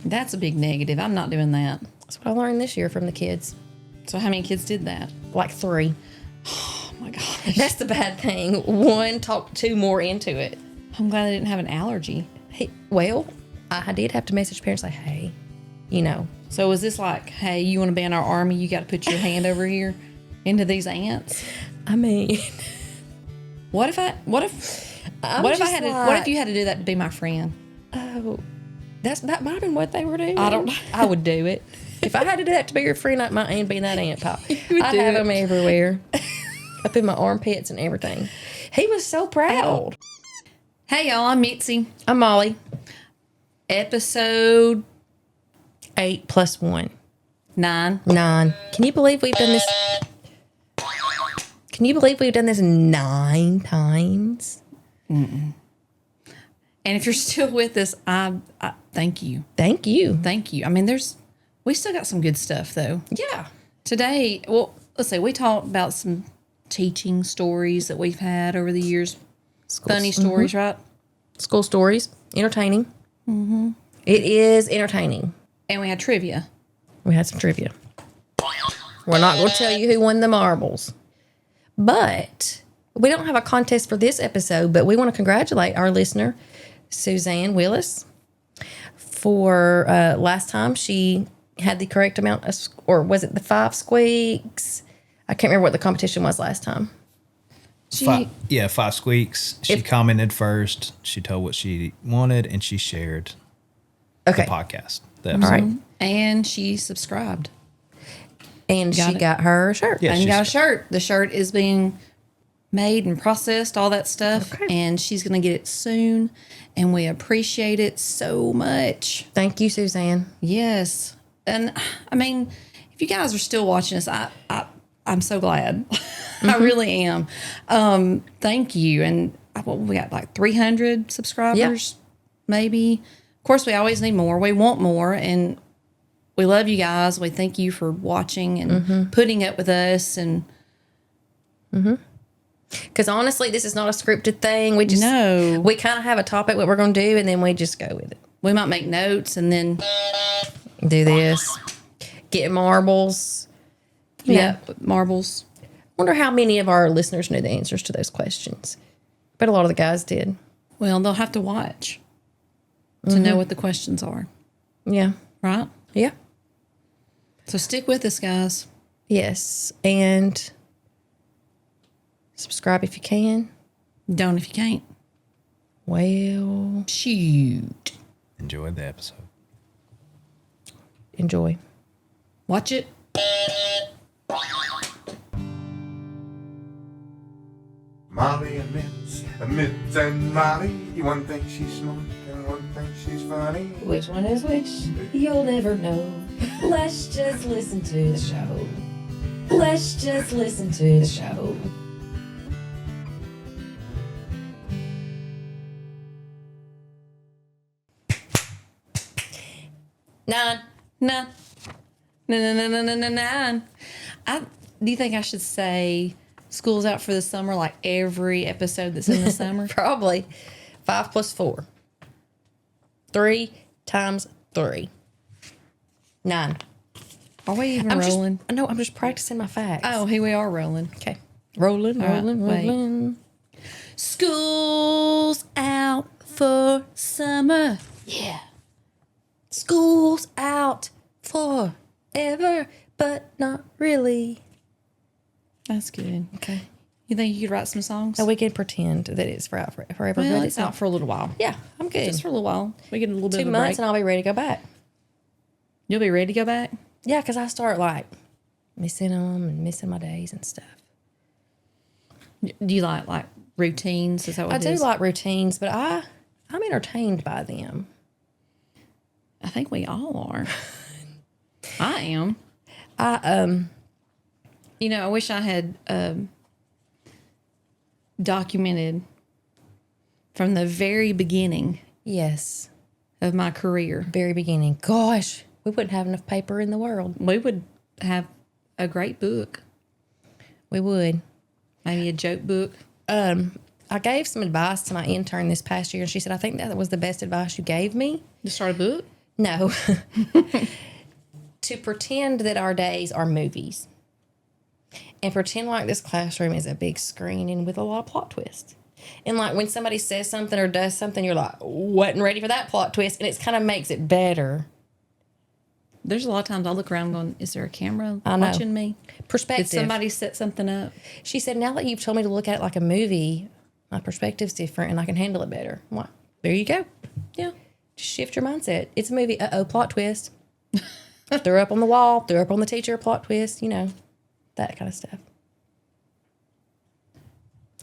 That's a big negative. I'm not doing that. That's what I learned this year from the kids. So how many kids did that? Like 3. Oh my gosh. That's the bad thing. 1 talked 2 more into it. I'm glad I didn't have an allergy. Hey, well, I did have to message parents like, hey, you know. So is this like, hey, you want to be in our army? You got to put your hand over here into these ants. I mean, what if you had to do that to be my friend? Oh, that might have been what they were doing. I don't know. I would do it. If I had to do that to be your friend, I might ain't be that ant pile. would I'd do have it. them everywhere. Up in my armpits and everything. He was so proud. Hey, y'all. I'm Mitzi. I'm Molly. Episode 8 plus 1. 9. 9. Can you believe we've done this? Can you believe we've done this 9 times? Mm-mm. And if you're still with us, I thank you. Thank you. Thank you. I mean, we still got some good stuff, though. Yeah. Today, well, let's see. We talked about some teaching stories that we've had over the years. Funny stories, right? School stories. Entertaining. Mm-hmm. It is entertaining. And we had trivia. We had some trivia. We're not going to tell you who won the marbles. But we don't have a contest for this episode, but we want to congratulate our listener, Suzanne Willis, for last time she had the correct amount of, or was it the 5 squeaks? I can't remember what the competition was last time. 5 squeaks. She commented first. She told what she wanted, and she shared the podcast. The episode. All right. And she subscribed. And she got her shirt. Yeah, and got a shirt. The shirt is being made and processed, all that stuff. Okay. And she's going to get it soon. And we appreciate it so much. Thank you, Suzanne. Yes. And I mean, if you guys are still watching us, I'm so glad. Mm-hmm. I really am. Thank you. And we got like 300 subscribers, maybe. Of course, we always need more. We want more. And we love you guys. We thank you for watching and putting up with us. And Because honestly, this is not a scripted thing. We just we kind of have a topic what we're going to do, and then we just go with it. we might make notes and then Do this. Get marbles. marbles. Wonder how many of our listeners knew the answers to those questions. But a lot of the guys did. Well, they'll have to watch to know what the questions are, Yeah. right? Yeah. So stick with us, guys. Yes. And subscribe if you can. Don't if you can't. Well, Shoot. Enjoy the episode. enjoy. Watch it. Mollie and Mitz and Molly. One thinks she's smart and one thinks she's funny. Which one is which? You'll never know. Let's just listen to the show. Let's just listen to the show. Nine. No. Do you think I should say school's out for the summer like every episode that's in the summer? Probably. 5 plus 4. 3 times 3. 9. Are we even I'm rolling? I'm just practicing my facts. Oh, here we are rolling. Okay. Rolling, All right, rolling. School's out for summer. Yeah. School's out forever, but not really. That's good. Okay. You think you could write some songs? So we can pretend that it's forever, well, but it's out for a little while. Yeah, I'm good. Just for a little while. We get a little bit 2 of a months break. and I'll be ready to go back. You'll be ready to go back? Yeah, because I start like missing them and missing my days and stuff. Do you like routines? Is that what I it do is? like routines, but I'm entertained by them. I think we all are. I am. You know, I wish I had documented from the very beginning Yes, of my career. very beginning. Gosh, we wouldn't have enough paper in the world. We would have a great book, We would. maybe a joke book. I gave some advice to my intern this past year, and she said, I think that was the best advice you gave me. To start a book? No. To pretend that our days are movies. And pretend like this classroom is a big screen and with a lot of plot twists. And like when somebody says something or does something, you're like, wasn't ready for that plot twist. And it kind of makes it better. There's a lot of times I look around going, is there a camera I know. watching me? Perspective. Did somebody set something up? She said, now that you've told me to look at it like a movie, my perspective's different and I can handle it better. I'm like, there you go. Yeah. Just shift your mindset. It's a movie. Uh-oh, plot twist. Threw up on the wall, threw up on the teacher, plot twist, you know, that kind of stuff.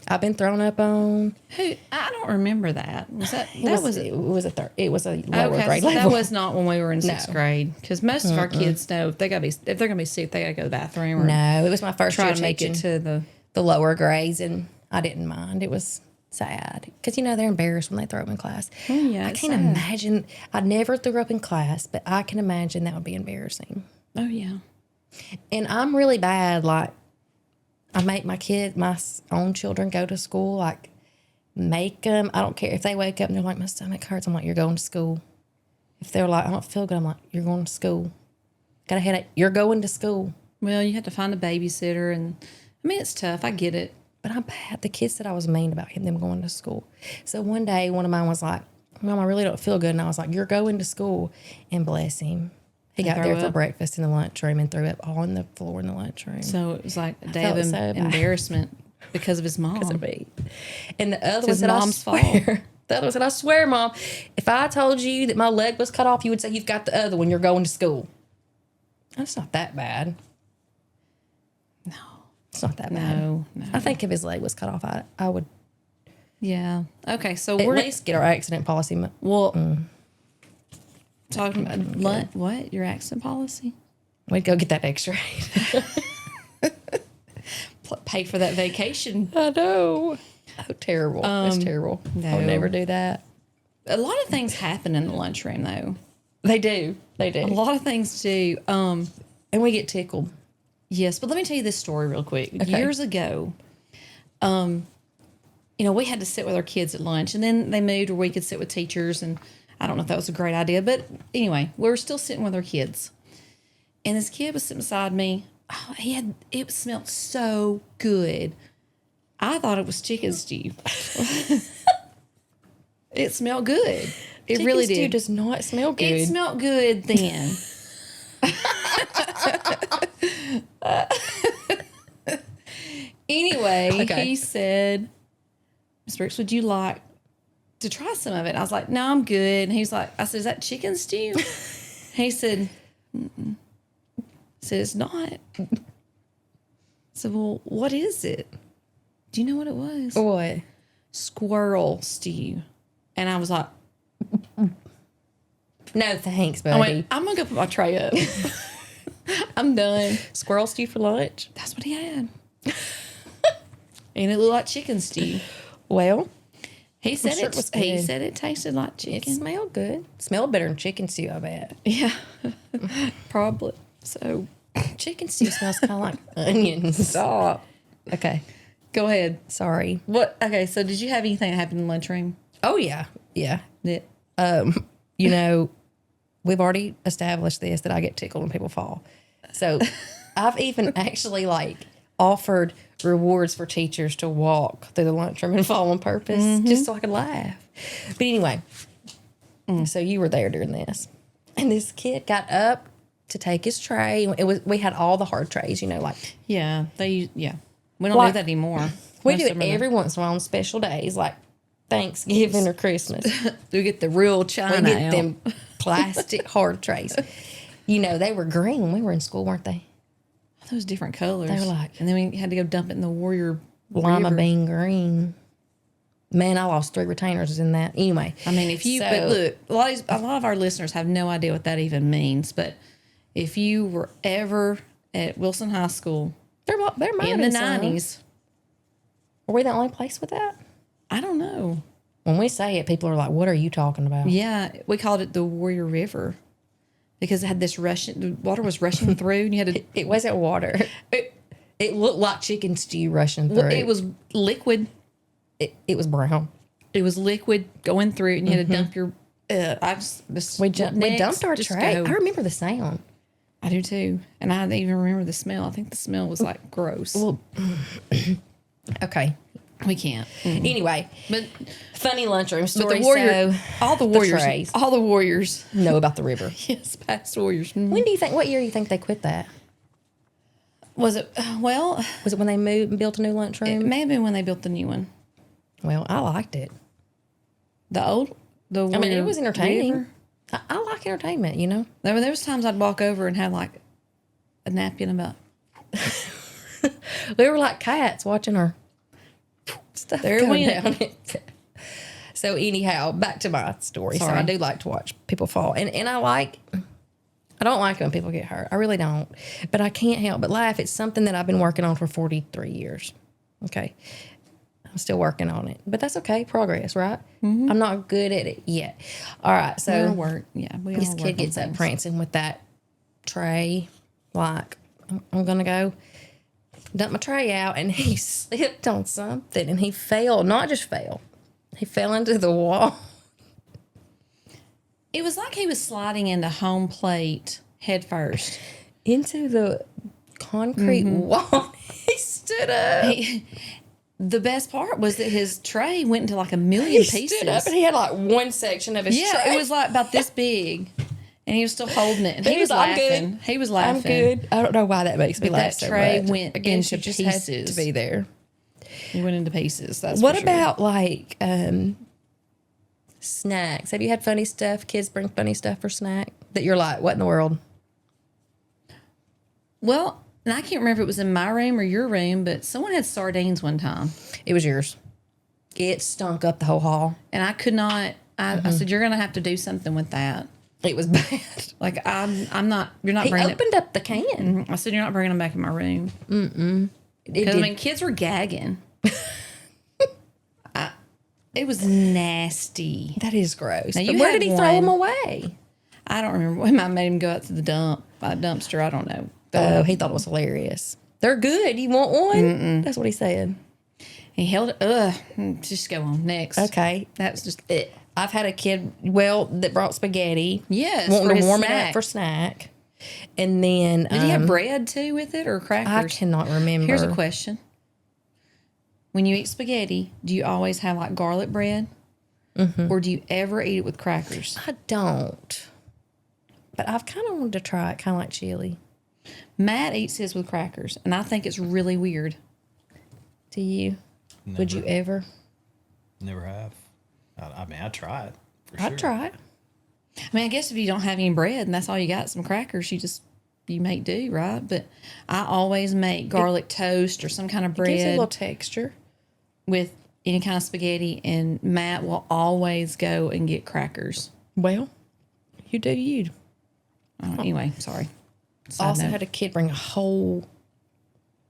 I've been thrown up on. Who? I don't remember that. Was that? It was a lower grade so level. that was not when we were in sixth grade. Because most of our kids know if they're gonna be sick, they gotta go to the bathroom. Or No, it was my first year try to make it teaching to the lower grades, and I didn't mind. It was sad because they're embarrassed when they throw up in class. Oh, yeah, I it's can't sad. imagine. I never threw up in class, but I can imagine that would be embarrassing. Oh yeah. And I'm really bad. Like, I make my own children go to school. Like, make them. I don't care if they wake up and they're like, my stomach hurts. I'm like, you're going to school. If they're like, I don't feel good, I'm like, you're going to school. Got a headache, you're going to school. Well, you have to find a babysitter, and I mean it's tough. I get it. But I'm bad. The kids said I was mean about them going to school. So one day, one of mine was like, Mom, I really don't feel good. And I was like, you're going to school. And bless him. He got there for breakfast in the lunchroom and threw up on the floor in the lunchroom. So it was like a day of felt so bad. embarrassment because of his mom. Because of me. And the other one his said, mom's fault. The other one said, I swear, Mom, if I told you that my leg was cut off, you would say you've got the other one. You're going to school. That's not that bad. No. It's not that bad. No. I think if his leg was cut off, I would Yeah. Okay. So at we're least get our accident policy. talking about what? Your accident policy? We'd go get that X-ray. Pay for that vacation. I know. Oh, terrible. That's terrible. no. I would never do that. A lot of things happen in the lunchroom, though. They do. They do. A lot of things do. And we get tickled. Yes, but let me tell you this story real quick. Okay. Years ago, we had to sit with our kids at lunch, and then they moved where we could sit with teachers, and I don't know if that was a great idea, but anyway, we were still sitting with our kids. And this kid was sitting beside me. Oh, it smelled so good. I thought it was chicken stew. It smelled good. It really did. Chicken stew does not smell good. It smelled good then. Anyway, Okay. he said, Ms. Brooks, would you like to try some of it? I was like, no, I'm good. And he's like, I said, is that chicken stew? He said, mm-mm. I said, it's not. I said, well, what is it? Do you know what it was? What? Squirrel stew. And I was like, No, thanks, buddy. I went, I'm going to go put my tray up. I'm done. Squirrel stew for lunch? That's what he had. And it looked like chicken stew. Well, He said sure it it was He good. said it tasted like it chicken. smelled good. Smelled better than chicken stew, I bet. Yeah, probably. So Chicken stew smells kind of like onions. stop. Okay, Go ahead. sorry. What? Okay. So did you have anything that happened in the lunchroom? Oh, yeah. Yeah. That We've already established this, that I get tickled when people fall. So I've even actually offered rewards for teachers to walk through the lunchroom and fall on purpose just so I could laugh. But anyway, so you were there during this. And this kid got up to take his tray. We had all the hard trays, yeah. We don't Like, do that anymore. We Most do of it them are- every once in a while on special days like Thanksgiving or Christmas. We get the real We china get out. them plastic hard trays. They were green when we were in school, weren't they? Those different colors. They were like- and then we had to go dump it in the Warrior Lima River. bean green. Man, I lost 3 retainers in that. Anyway. I mean, but look, a lot of our listeners have no idea what that even means. But if you were ever at Wilson High School There might in have the been some. 90s, Were we the only place with that? I don't know. When we say it, people are like, what are you talking about? Yeah, we called it the Warrior River because it had this the water was rushing through, and you had to. It wasn't water. It looked like chicken stew rushing through. It was liquid. It was brown. It was liquid going through, and you had to dump your We dumped our tray. Go. I remember the sound. I do too. And I even remember the smell. I think the smell was like gross. Well, okay. We can't. Anyway, But funny lunchroom story. All the warriors know about the river. Yes, past warriors. What year do you think they quit that? Was it, Was it when they moved and built a new lunchroom? it may have been when they built the new one. Well, I liked it. I mean, it was entertaining. I like entertainment, you know? There was times I'd walk over and have like a napkin about. We were like cats watching our stuff There it go went. down it. So anyhow, back to my story. Sorry. So I do like to watch people fall. And I don't like it when people get hurt. I really don't. But I can't help but laugh. It's something that I've been working on for 43 years. Okay. I'm still working on it. But that's okay. Progress, right? Mm-hmm. I'm not good at it yet. All right. So this kid gets up prancing with that tray. Like, I'm going to go dump my tray out. And he slipped on something. And he fell. Not just fell. He fell into the wall. It was like he was sliding into home plate head first. Into the concrete wall. He stood up. The best part was that his tray went into like a million pieces. Stood up and he had like one section of his tray. It was like about this big. And he was still holding it. And But he was laughing. Good. He was laughing. I'm good. I don't know why that makes me laugh so much. That tray went Against into just pieces. Had to be there. He went into pieces. That's what for sure. about like snacks? Have you had funny stuff? Kids bring funny stuff for snack that you're like, what in the world? Well, and I can't remember if it was in my room or your room, but someone had sardines one time. It was yours. It stunk up the whole hall. And I could not, I said, you're going to have to do something with that. It was bad. Like, I'm not, you're not He bringing opened up the can. I said, you're not bringing them back in my room. It Because, I mean, kids were gagging. It was nasty. That is gross. Now, But you where had did he throw them away? I don't remember. We might have made him go out to the dumpster. I don't know. Oh, he thought it was hilarious. They're good. You want one? That's what he said. He held it. Just go on. Next. Okay. That's just it. I've had a kid, that brought spaghetti. Yes. Wanting to warm it snack. up for snack. And then... Did he have bread too with it or crackers? I cannot remember. Here's a question. When you eat spaghetti, do you always have like garlic bread? Or do you ever eat it with crackers? I don't. But I've kind of wanted to try it, kind of like chili. Matt eats his with crackers, and I think it's really weird. Do you? Never. Would you ever? Never have. I mean, I'd try it. For sure. I'd try it. I mean, I guess if you don't have any bread and that's all you got, some crackers, you make do, right? But I always make garlic toast or some kind of It gives it a bread little texture. with any kind of spaghetti, and Matt will always go and get crackers. Well, you do you. Anyway, sorry. I also had a kid bring a whole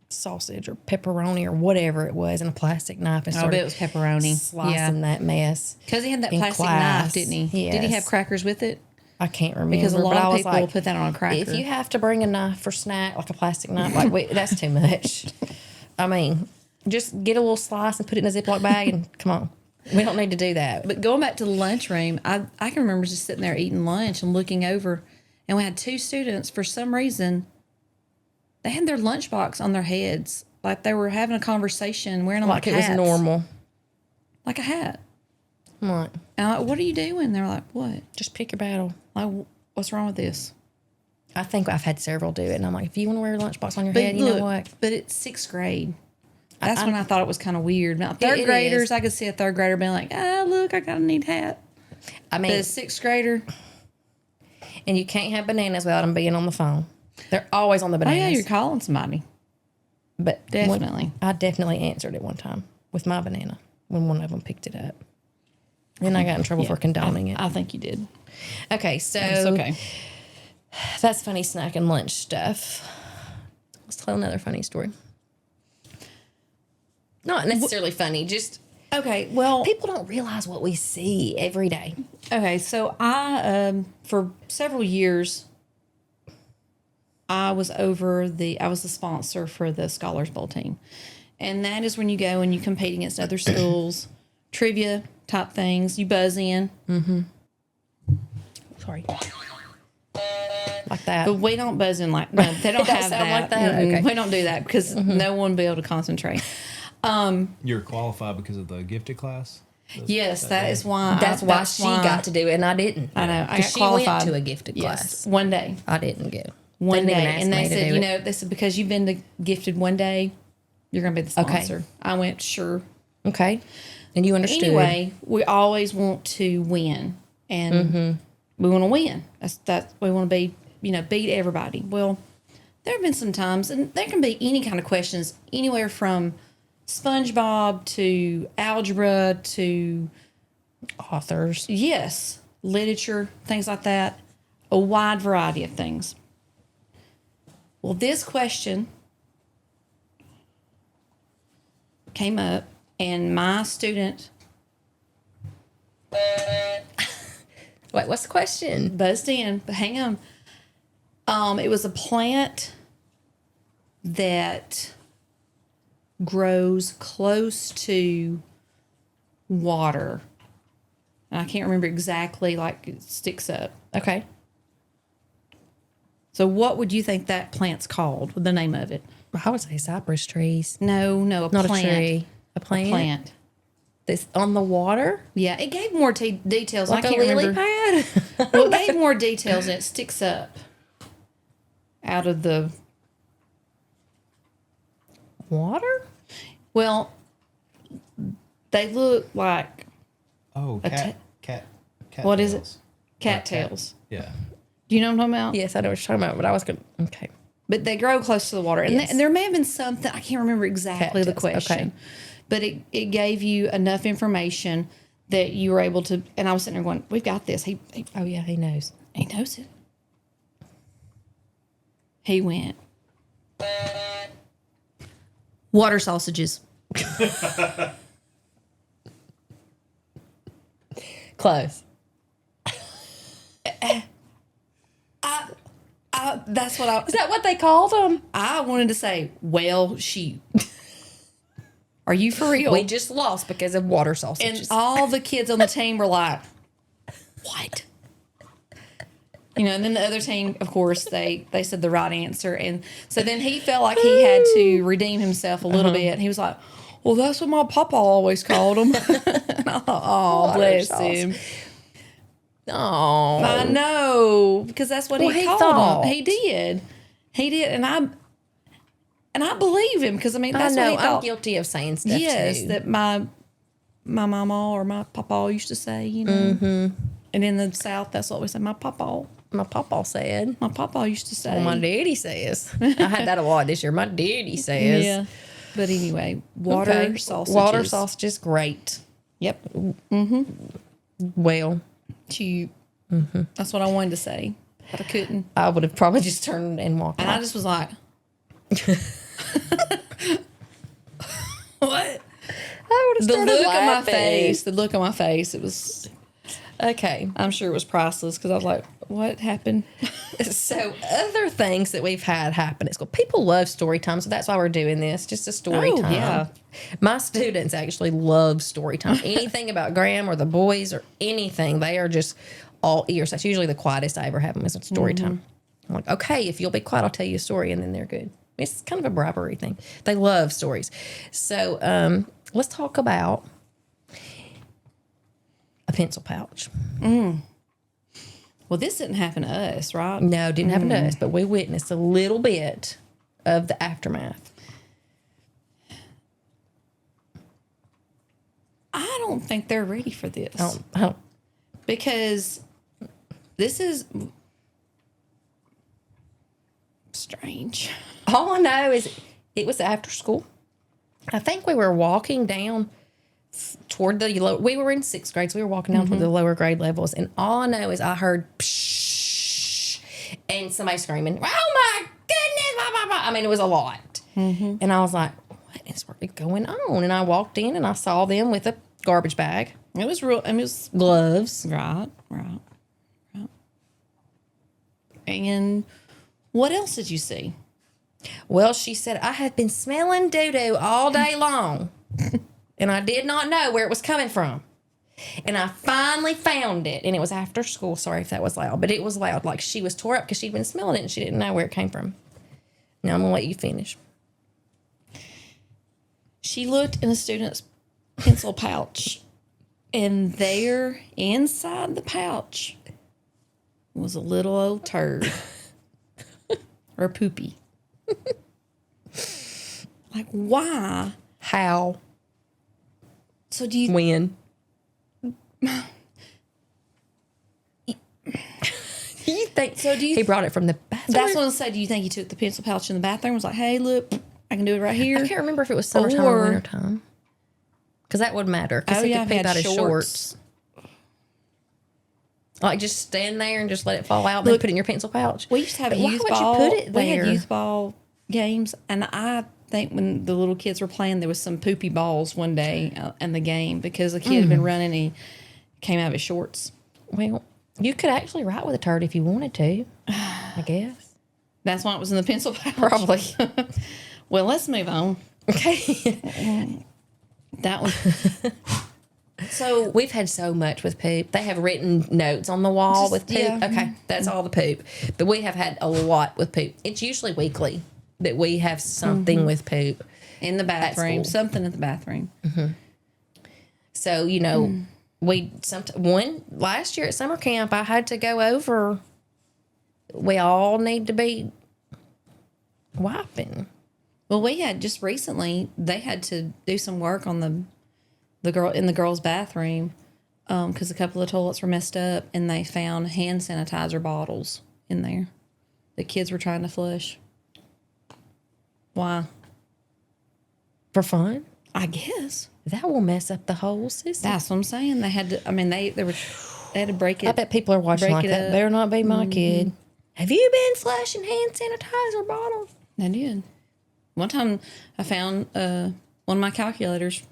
sausage or pepperoni or whatever it was in a plastic knife and I bet started it was pepperoni. slicing that mess. Because he had that in plastic class. knife, didn't he? Yes. Did he have crackers with it? I can't remember. Because a but lot I of was people like, will put that on a cracker. if you have to bring a knife for snack, like a plastic knife, like that's too much. I mean, just get a little slice and put it in a Ziploc bag and come on. We don't need to do that. But going back to the lunchroom, I can remember just sitting there eating lunch and looking over, and we had two students, for some reason, they had their lunchbox on their heads. Like they were having a conversation, wearing them like it hats. was normal. Like a hat. I'm like, And I'm like, what are you doing? They're like, what? just pick your battle. Like, what's wrong with this? I think I've had several do it, and I'm like, if you want to wear a lunchbox on your head, you know what? But it's sixth grade. That's when I thought it was kind of weird. Now, third it graders, is. I could see a third grader being like, look, I got a neat hat. I mean, But a sixth grader, and you can't have bananas without them being on the phone. They're always on the bananas. oh yeah, you're calling somebody. But Definitely. I definitely answered it one time with my banana when one of them picked it up. Then I got in trouble for condoning it. I think you did. Okay, so It's okay. that's funny snack and lunch stuff. Let's tell another funny story. Not necessarily funny, just Okay, well, people don't realize what we see every day. okay, so I for several years I was the sponsor for the Scholars Bowl team. And that is when you go and you compete against other schools, trivia type things, you buzz in. Mm-hmm. sorry. Like that. But we don't buzz in like no, they don't have sound that. like that? Mm-mm. Okay. We don't do that because no one will be able to concentrate. You're qualified because of the gifted class? Yes, that is why. That's why she got to do it, and I didn't. I know. I got she qualified went to a gifted class. Yes, one day. I didn't go. One They didn't day, even ask and they me to said, do you it. know, they said because you've been to gifted one day, you're going to be the Okay. sponsor. I went sure. Okay. And you understood. Anyway, we always want to win, and we want to win. That's we want to be, beat everybody. Well, there have been some times, and there can be any kind of questions, anywhere from SpongeBob to algebra to authors. yes, literature, things like that, a wide variety of things. Well, this question came up, and my student Wait, what's the question? buzzed in, but hang on. It was a plant that grows close to water. And I can't remember exactly, like it sticks up. Okay. So what would you think that plant's called? The name of it? I would say cypress trees. No, a Not plant. a tree. A plant. Plant. That's on the water? Yeah, it gave more details. Like I a can't lily remember. pad? Well, it gave more details, and it sticks up out of the Water? well. They look like Oh, cat. What is it? tails. cattails. Yeah. Do you know what I'm talking about? Yes, I know what you're talking about, but I was going to. Okay. But they grow close to the water. And, Yes. and there may have been something, I can't remember exactly the Cattails, question. okay. But it gave you enough information that you were able to, and I was sitting there going, we've got this. He Oh, yeah, he knows. knows it. He went, water sausages. Close. That's what Is that what they called them? I wanted to say, well, shoot. Are you for real? We just lost because of water And sausages. all the kids on the team were like, what? And then the other team, of course, they said the right answer. And so then he felt like he had to redeem himself a little bit. He was like, well, that's what my papa always called them. And I thought, oh, Water bless sauce. him. Oh. I know, because that's what Well, he he called thought. them. He did. And I believe him, because, I that's know. what he thought. I'm guilty of saying stuff Yes, too. that my mama or my papa used to say, And in the South, that's what we say. My papa said. used to say. Well, my daddy says. I had that a lot this year. My daddy says. Yeah. But anyway, water sausages. Water sausages, great. Yep. Well, That's what I wanted to say, but I couldn't. I would have probably just turned and walked And off. I just was like, what? I would have The started look on my laughing. face. The look on my face. It was, Okay. I'm sure it was priceless, because I was like, what happened? So other things that we've had happen at school. People love story time, so that's why we're doing this. Just a story Oh, time. yeah. My students actually love story time. Anything about Graham or the boys or anything, they are just all ears. That's usually the quietest I ever have them is a story time. I'm like, okay, if you'll be quiet, I'll tell you a story, and then they're good. It's kind of a bribery thing. They love stories. So let's talk about a pencil pouch. Well, this didn't happen to us, right? No, it didn't happen to us, but we witnessed a little bit of the aftermath. I don't think they're ready for this. I don't Because this is strange. all I know is it was after school. I think we were walking down toward the low. We were in sixth grade, so we were walking down toward the lower grade levels, and all I know is I heard psh, and somebody screaming, "Oh my goodness!" Blah, blah, blah. I mean, it was a lot, and I was like, "What is going on?" And I walked in, and I saw them with a garbage bag, It was real. I mean, it was gloves. right. And what else did you see? Well, she said, I had been smelling doo-doo all day long, and I did not know where it was coming from. And I finally found it, and it was after school. Sorry if that was loud, but it was loud. Like, she was tore up because she'd been smelling it, and she didn't know where it came from. Now I'm going to let you finish. She looked in a student's pencil pouch, and there, inside the pouch, was a little old turd. Or poopy. Like, why? How? So do you... When? You think So do you... he brought it from the bathroom? That's what I said. Do you think he took the pencil pouch in the bathroom and was like, hey, look, I can do it right here? I can't remember if it was summertime or wintertime. Because that would matter. Because he could peep out his shorts. Like, just stand there and just let it fall out and then put it in your pencil pouch. We used to have but youth ball. Why would you put it there? We had youth ball games, and I think when the little kids were playing, there was some poopy balls one day in the game because the kid had been running and he came out of his shorts. Well, you could actually write with a turd if you wanted to, I guess. That's why it was in the pencil pouch. Probably. Well, let's move on. Okay. That one. So we've had so much with poop. They have written notes on the wall with poop. Yeah. Okay, that's all the poop. But we have had a lot with poop. It's usually weekly that we have something with poop. In the bathroom. school. Something at the bathroom. So, you know, last year at summer camp, I had to go over. We all need to be wiping. Well, we had just recently, they had to do some work on the girl in the girls' bathroom because a couple of toilets were messed up, and they found hand sanitizer bottles in there. The kids were trying to flush. Why? For fun? I guess That will mess up the whole system. that's what I'm saying. They had to. I mean, they had to break it. I bet people are watching break like it that. up. Better not be my kid. Have you been flushing hand sanitizer bottles? They did. One time, I found one of my calculators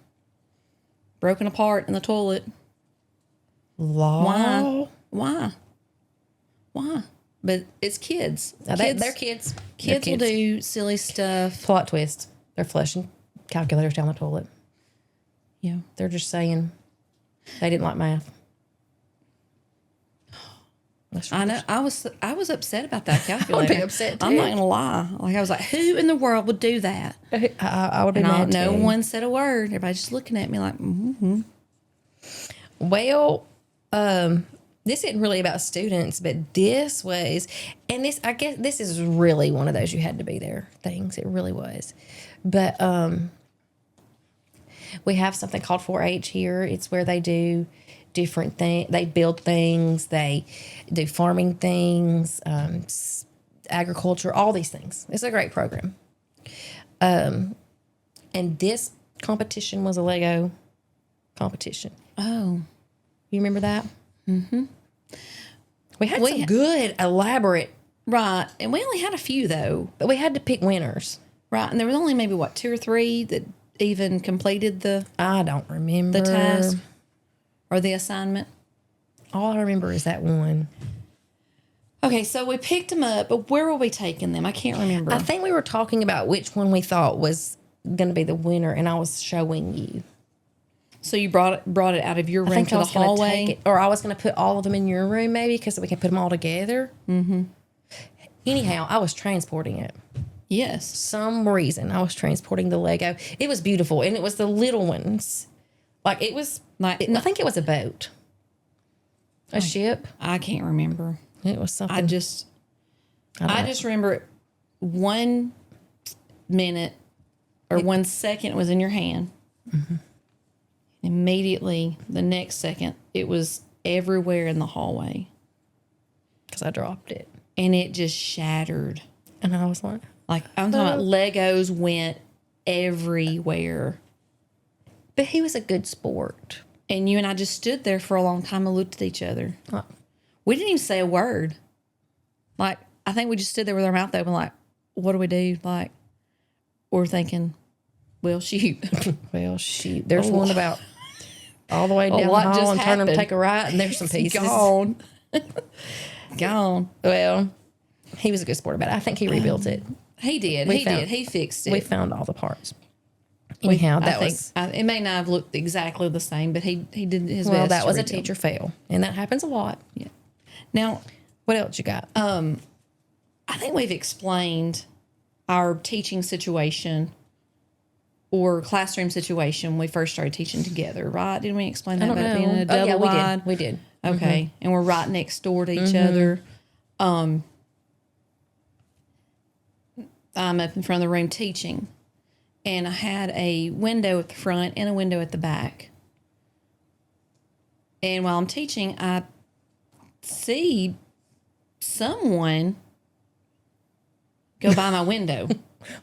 broken apart in the toilet. Law. Why? But it's kids. They're kids. Kids will do silly stuff. Plot twist. They're flushing calculators down the toilet. Yeah. They're just saying they didn't like math. I know. I was upset about that calculator. be upset, too. I'm not gonna lie. Like, I was like, who in the world would do that? I would be And mad no too. one said a word. Everybody's just looking at me like, mm-hmm. Well, this isn't really about students, but this was, and this, I guess this is really one of those you had to be there things. It really was. But we have something called 4-H here. It's where they do different things. They build things. They do farming things, agriculture, all these things. It's a great program. And this competition was a Lego competition. Oh, You remember that? Mm-hmm. We had We some ha- good, elaborate, right. And we only had a few though. but we had to pick winners. Right. And there was only maybe 2 or 3 that even completed the I don't remember. task or the assignment. All I remember is that one. Okay, so we picked them up, but where were we taking them? I can't remember. I think we were talking about which one we thought was going to be the winner, and I was showing you. So you brought it out of your I room think to I the was going to hallway. take it, or I was going to put all of them in your room, maybe, because we can put them all together. Mm-hmm. Anyhow, I was transporting it. Yes. Some reason I was transporting the Lego. It was beautiful, and it was the little ones. Like it was, Like- I think it was a boat, a ship. I can't remember. It was something. I just remember 1 minute or 1 second it was in your hand. Mm-hmm. Immediately, the next second, it was everywhere in the hallway. because I dropped it, And it just shattered. and I was like, I'm talking about Legos went everywhere. but he was a good sport. And you and I just stood there for a long time and looked at each other. Oh. We didn't even say a word. I think we just stood there with our mouth open like, what do we do? We're thinking, well, shoot. Well, shoot, there's one about all the way down the lot hall just and turn them, happened. take a right, and there's some pieces. Gone. Gone. Well, he was a good sport about it. I think he rebuilt it. He did. We He found- did. He fixed it. We found all the parts. Anyhow, it may not have looked exactly the same, but he did his best. Well, that was a redo. teacher fail, and that happens a lot. Yeah. Now, what else you got? I think we've explained our teaching situation or classroom situation when we first started teaching together, right? Didn't we explain that I don't about know. being in a double wide? We did. Okay. And we're right next door to each other. I'm up in front of the room teaching, and I had a window at the front and a window at the back. And while I'm teaching, I see someone go by my window.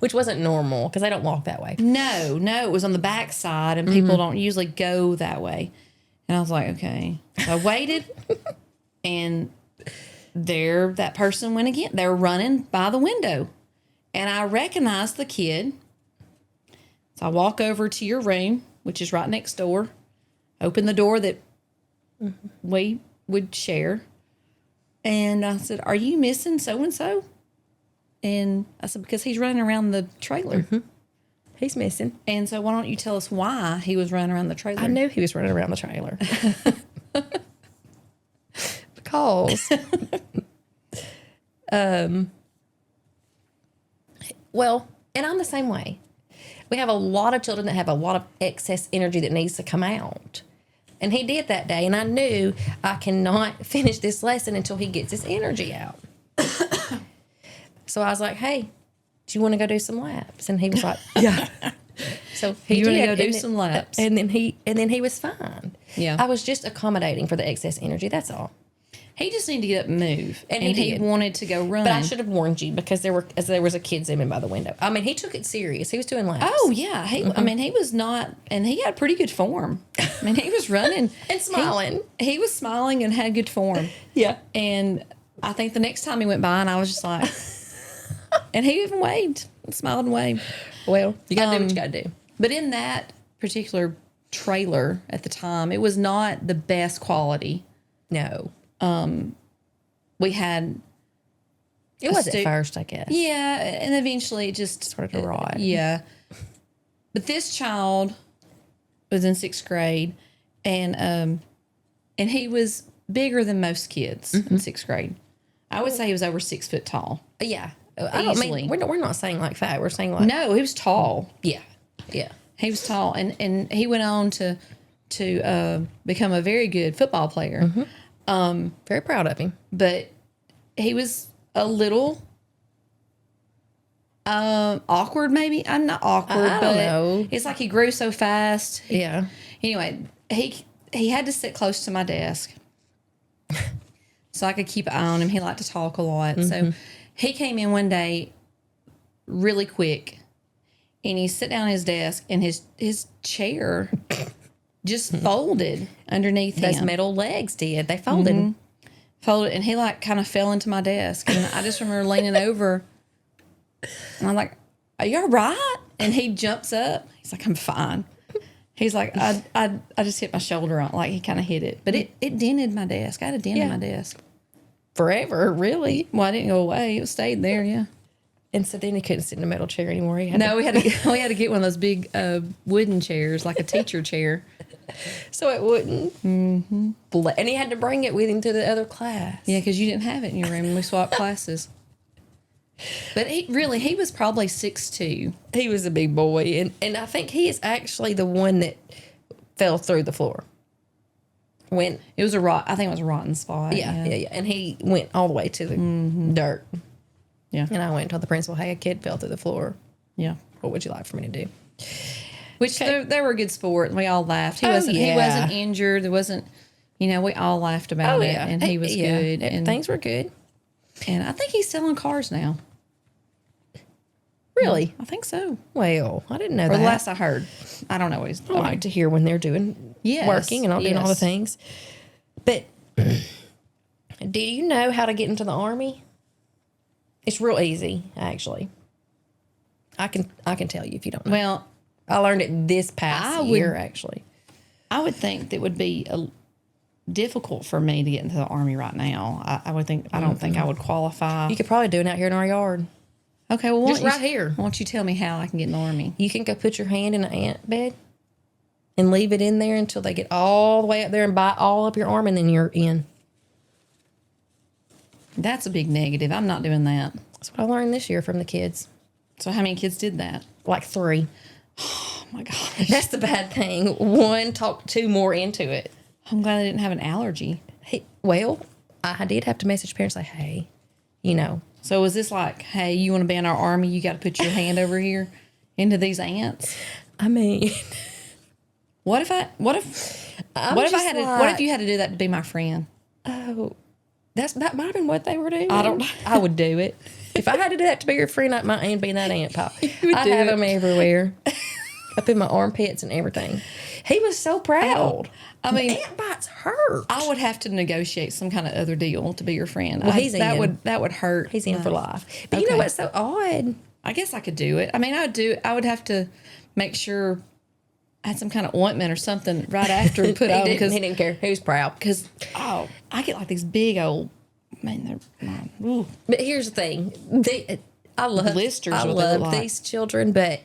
Which wasn't normal because I don't walk that way. No, it was on the back side, and people don't usually go that way. And I was like, okay. So I waited, and there that person went again. They were running by the window, and I recognized the kid. So I walk over to your room, which is right next door, open the door that we would share, and I said, "Are you missing so-and-so?" And I said, because he's running around the trailer. He's missing. And so why don't you tell us why he was running around the trailer? I knew he was running around the trailer. Because, well, and I'm the same way. We have a lot of children that have a lot of excess energy that needs to come out. And he did that day, and I knew I cannot finish this lesson until he gets his energy out. So I was like, "Hey, do you want to go do some laps?" And he was like, "Yeah." So he You did want to go do some laps, and then he was fine. Yeah. I was just accommodating for the excess energy. That's all. he just needed to get up and move, And he he did. wanted to go run. But I should have warned you because there was a kid zooming by the window. I mean, he took it serious. He was doing laps. Oh yeah, I mean, he was not, and he had pretty good form. I mean, he was running And smiling. He was smiling and had good form. Yeah. And I think the next time he went by, and I was just like, and he even waved, smiled and waved. Well, you got to do what you got to do. But in that particular trailer at the time, it was not the best quality. No. We had, It was at first, I guess. yeah, and eventually it just Started to rot. Yeah. But this child was in 6th grade, and he was bigger than most kids in 6th grade. I would say he was over 6 foot tall. Yeah. I don't Easily. mean, we're not saying like fat. We're saying like. No, he was tall. Yeah. Yeah. He was tall, and he went on to become a very good football player. Very proud of him. But he was a little awkward, maybe. I'm not awkward, I don't but know. it's like he grew so fast. Yeah. Anyway, he had to sit close to my desk so I could keep an eye on him. He liked to talk a lot. So he came in one day really quick, and he sat down at his desk, and his chair just folded underneath him. Those metal legs did. They folded. Folded, and he like kind of fell into my desk. And I just remember leaning over, and I'm like, "Are you all right?" And he jumps up. He's like, "I'm fine." He's like, I just hit my shoulder on, like he kind of hit it. But it dented my desk. I had a dent in my desk. Forever, really. Well, I didn't go away. It stayed there, yeah. And so then he couldn't sit in a metal chair anymore. He had No, we had to get one of those big wooden chairs, like a teacher chair. so it wouldn't. And he had to bring it with him to the other class. Yeah, because you didn't have it in your room, and we swapped classes. But he was probably 6'2". He was a big boy. And I think he is actually the one that fell through the floor. When It was I think it was a rotten spot. Yeah. And he went all the way to the dirt. Yeah. And I went and told the principal, "Hey, a kid fell through the floor. Yeah. What would you like for me to do?" Which they were a good sport, and we all laughed. He Oh, wasn't yeah. injured. There wasn't, we all laughed about it, and he was good. And things were good. And I think he's selling cars now. Really? I think so. Well, I didn't know Or that. the last I heard. I don't know what he's I doing. like to hear when they're doing working and doing all the yes. things. But do you know how to get into the Army? It's real easy, actually. I can tell you if you don't know. Well, I learned it this past year, actually. I would think that would be difficult for me to get into the Army right now. I would think, I don't think I would qualify. You could probably do it out here in our yard. Okay, well, Just right here. Why don't you tell me how I can get in the Army? You can go put your hand in an ant bed and leave it in there until they get all the way up there and bite all up your arm, and then you're in. That's a big negative. I'm not doing that. That's what I learned this year from the kids. So how many kids did that? Like 3. Oh, my gosh. That's the bad thing. 1 talked 2 more into it. I'm glad I didn't have an allergy. Well, I did have to message parents like, hey, you know. So was this like, hey, you want to be in our Army? You got to put your hand over here into these ants? I mean, what if you had to do that to be my friend? Oh, that might have been what they were doing. I don't know. I would do it. If I had to do that to be your friend, I might be in that ant pile. would I'd do have it. them everywhere. Up in my armpits and everything. He was so proud. I mean, ant bites hurt. I would have to negotiate some kind of other deal to be your friend. Well, he's that in. That would hurt. He's in for life. But you know what's so odd? I guess I could do it. I mean, I would have to make sure I had some kind of ointment or something right after and put on He because didn't care. He was proud. Because I get like these big old ooh. But here's the thing. I love Blisters. I what they look love like. these children, but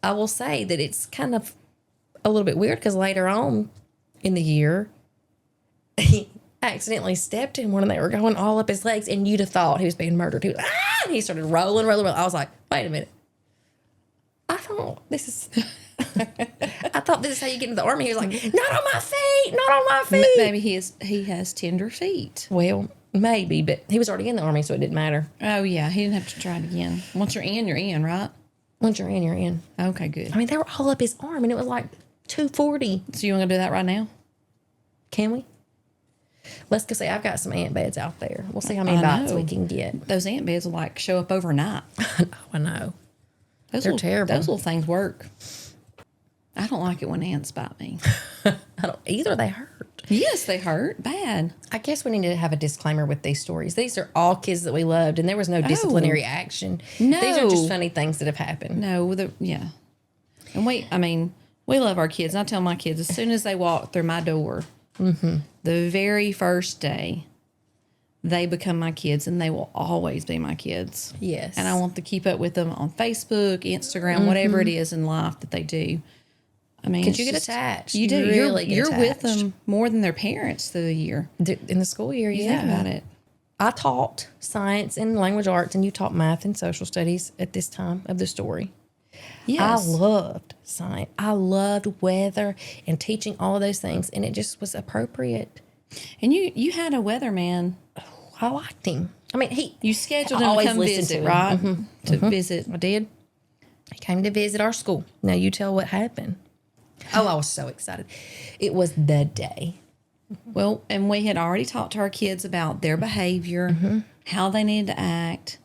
I will say that it's kind of a little bit weird because later on in the year, he accidentally stepped in one and they were going all up his legs, and you'd have thought he was being murdered. He was, and he started rolling. I was like, wait a minute. I thought this is how you get into the Army. He was like, not on my feet, not on my feet. Maybe he has tender feet. Well, maybe, but he was already in the Army, so it didn't matter. Oh yeah, he didn't have to try it again. Once you're in, right? Once you're in, you're in. Okay, good. I mean, they were all up his arm, and it was like 240. So you want to do that right now? Can we? Let's go see. I've got some ant beds out there. We'll see how many I bites know. we can get. Those ant beds will like show up overnight. I know. They're terrible. Those little things work. I don't like it when ants bite me. I don't either. They hurt. Yes, they hurt bad. I guess we need to have a disclaimer with these stories. These are all kids that we loved, and there was no disciplinary action. No. These are just funny things that have happened. No, yeah. And we love our kids. And I tell my kids, as soon as they walk through my door, the very first day, they become my kids, and they will always be my kids. Yes. And I want to keep up with them on Facebook, Instagram, whatever it is in life that they do. I mean, Because you get attached. You do. Really get you're attached. with them more than their parents through the year. In the school year, You yeah. think about it. I taught science and language arts, and you taught math and social studies at this time of the story. Yes. I loved science. I loved weather and teaching all of those things, and it just was appropriate. And you had a weatherman. I liked him. I mean, You scheduled I him to always come listened visit, to him. right? To visit. I did. He came to visit our school. Now you tell what happened. Oh, I was so excited. It was the day. Well, and we had already talked to our kids about their behavior, how they needed to act,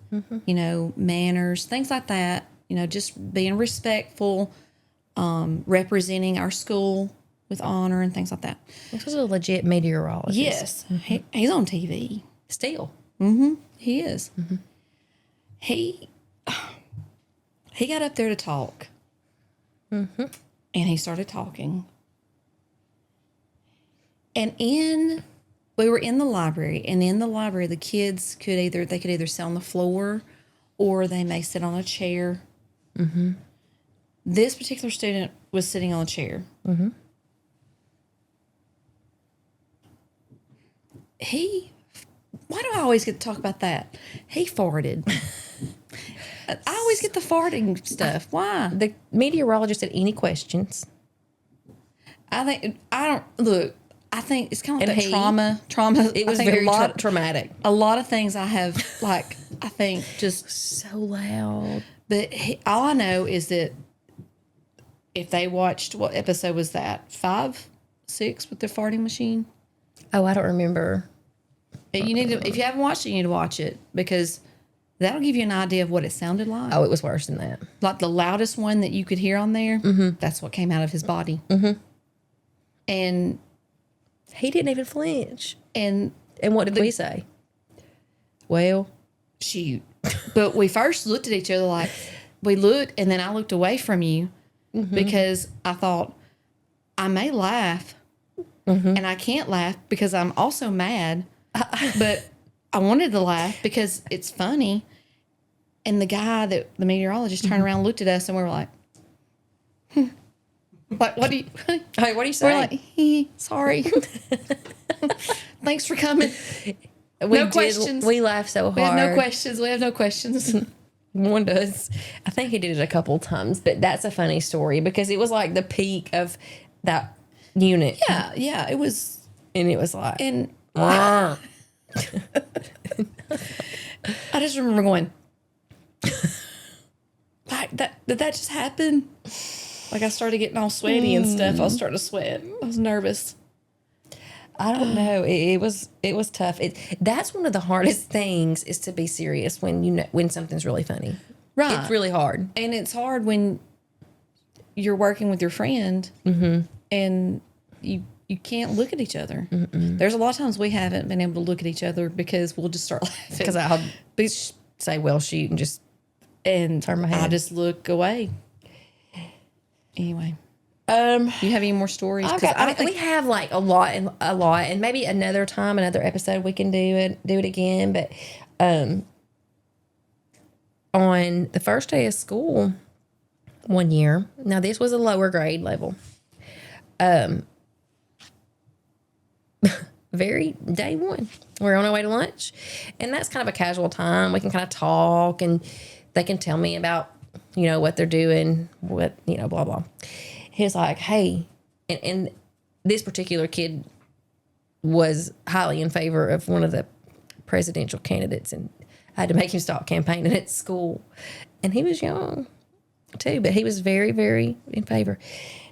manners, things like that. Just being respectful, representing our school with honor and things like that. This was a legit meteorologist. Yes, he's on TV. Still. He is. He got up there to talk, and he started talking. And we were in the library, and in the library, the kids could either sit on the floor, or they may sit on a chair. This particular student was sitting on a chair. Why do I always get to talk about that? He farted. I always get the farting stuff. Why? The meteorologist had any questions? I think it's kind of like And that trauma. It was I think very traumatic. A lot of things I have, I think just, So loud. but all I know is that if they watched, what episode was that? 5, 6 with the farting machine? Oh, I don't remember. You need to, if you haven't watched it, you need to watch it, because that'll give you an idea of what it sounded like. Oh, it was worse than that. Like the loudest one that you could hear on there, that's what came out of his body. And He didn't even flinch. and And what did we say? Well, shoot. But we first looked at each other like, we looked, and then I looked away from you because I thought, I may laugh, and I can't laugh because I'm also mad, but I wanted to laugh because it's funny. And the guy, the meteorologist, turned around and looked at us, and we were like, what do you... Hey, what do you say? We're like, sorry. Thanks for coming. No questions. We laughed so hard. We have no questions. One does. I think he did it a couple times, but that's a funny story because it was like the peak of that unit. Yeah, it was. And it was like... And I just remember going, like, did that just happen? Like, I started getting all sweaty and stuff. I was starting to sweat. I was nervous. I don't know. It was tough. That's one of the hardest things is to be serious when something's really funny. Right. It's really hard. And it's hard when you're working with your friend and you can't look at each other. There's a lot of times we haven't been able to look at each other because we'll just start laughing. Because I'll say, well, shoot, and just turn my head. I'll just look away. Anyway. You have any more stories? We have like a lot, and maybe another time, another episode, we can do it again. But on the first day of school one year, now this was a lower grade level. Very day one, we're on our way to lunch, and that's kind of a casual time. We can kind of talk, and they can tell me about what they're doing, blah blah. He was like, hey, and this particular kid was highly in favor of one of the presidential candidates, and I had to make him stop campaigning at school. And he was young, too, but he was very, very in favor.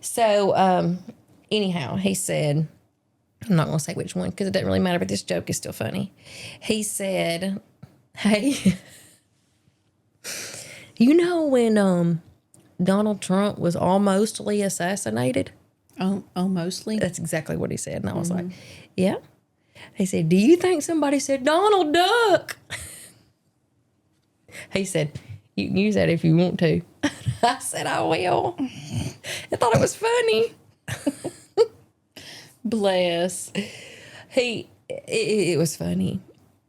So, anyhow, he said, I'm not going to say which one because it doesn't really matter, but this joke is still funny. He said, hey, when Donald Trump was almostly assassinated? Mostly? That's exactly what he said. And I was like, yeah. He said, do you think somebody said, Donald Duck? He said, you can use that if you want to. I said, I will. I thought it was funny. Bless. It was funny.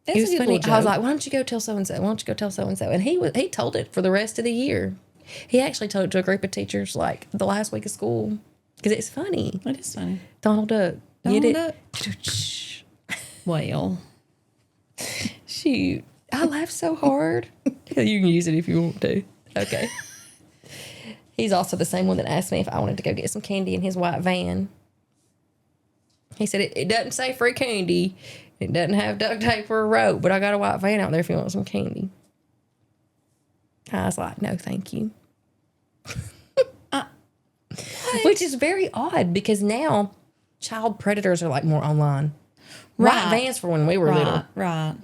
That's it was a good funny. little I was joke. like, why don't you go tell so-and-so? Why don't you go tell so-and-so? And he told it for the rest of the year. He actually told it to a group of teachers like the last week of school because it's funny. It is funny. Donald Duck. Donald Duck. Well. Shoot. I laughed so hard. You can use it if you want to. Okay. He's also the same one that asked me if I wanted to go get some candy in his white van. He said, it doesn't say free candy. It doesn't have duct tape or a rope, but I got a white van out there if you want some candy. I was like, no, thank you. Which is very odd because now child predators are like more online. White vans for when we were little. Right.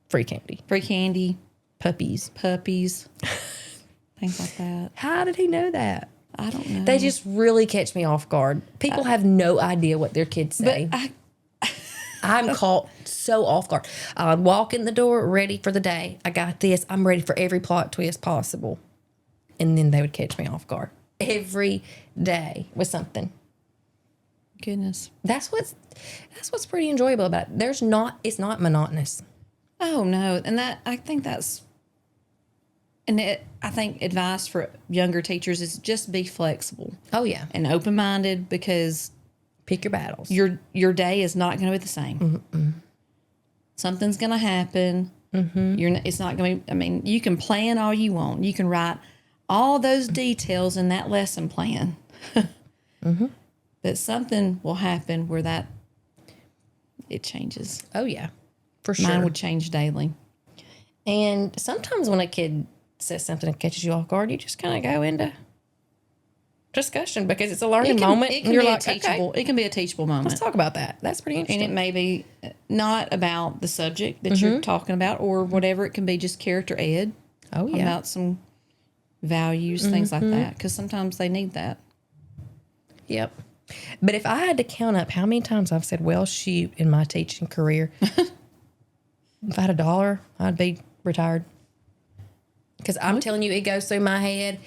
Free candy. Free candy. Puppies. Things like that. How did he know that? I don't know. They just really catch me off guard. People have no idea what their kids say. But I'm caught so off guard. I would walk in the door ready for the day. I got this. I'm ready for every plot twist possible. And then they would catch me off guard. Every day with something. Goodness. That's what's pretty enjoyable about it. It's not monotonous. Oh no. And I think advice for younger teachers is just be flexible. Oh yeah. And open-minded because pick your battles. Your day is not going to be the same. Mm-mm. Something's going to happen. Mm-hmm. It's not going to be, you can plan all you want. You can write all those details in that lesson plan. Mm-hmm. But something will happen where it changes. Oh yeah, for sure. Mine would change daily. And sometimes when a kid says something that catches you off guard, you just kind of go into discussion because it's a learning moment. It can be teachable. Okay. It can be a teachable moment. Let's talk about that. That's pretty interesting. And it may be not about the subject that you're talking about or whatever. It can be just character ed. Oh yeah, about some values, things like that. Because sometimes they need that. Yep. But if I had to count up how many times I've said, well, shoot, in my teaching career, if I had $1, I'd be retired. Because I'm telling you, it goes through my head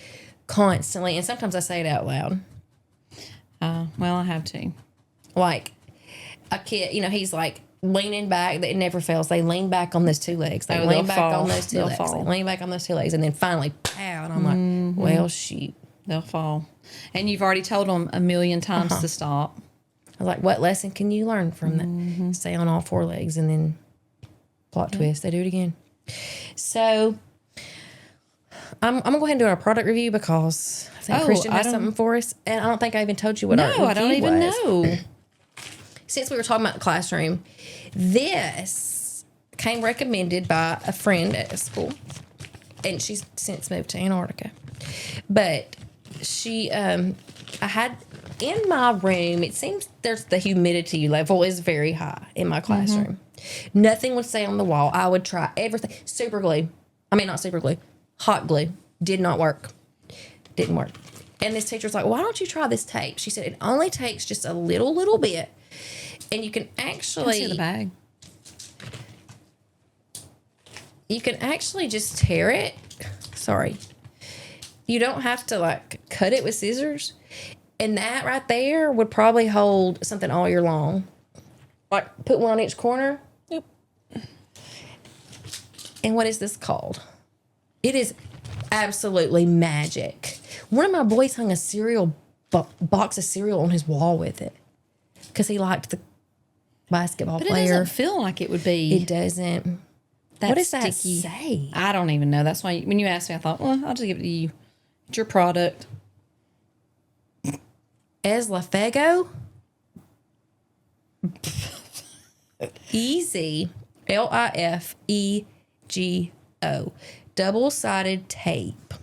constantly. And sometimes I say it out loud. Well, I have to. Like a kid, he's like leaning back. It never fails. They lean back on those two legs. They lean back on those two legs. They lean back on those two legs. And then finally, pow. And I'm like, well, shoot. They'll fall. And you've already told them a million times to stop. I was like, what lesson can you learn from that? Stay on all four legs and then plot twist. They do it again. So I'm going to go ahead and do our product review because I think Christian has something for us. And I don't think I even told you what our review was. No, I don't even know. Since we were talking about the classroom, this came recommended by a friend at school. And she's since moved to Antarctica. But she, I had in my room, it seems the humidity level is very high in my classroom. Nothing would stay on the wall. I would try everything. Super glue. I mean, not super glue. Hot glue. Did not work. Didn't work. And this teacher was like, why don't you try this tape? She said, it only takes just a little bit. And you can actually... see the bag. You can actually just tear it. Sorry. You don't have to, like, cut it with scissors. And that right there would probably hold something all year long. Like, put one on each corner. Yep. And what is this called? It is absolutely magic. One of my boys hung a cereal box of cereal on his wall with it because he liked the basketball player. But it doesn't feel like it would be. It doesn't. What does that say? I don't even know. That's why when you asked me, I thought, well, I'll just give it to you. It's your product. Eslafego? Easy. Lifego. Double-sided tape.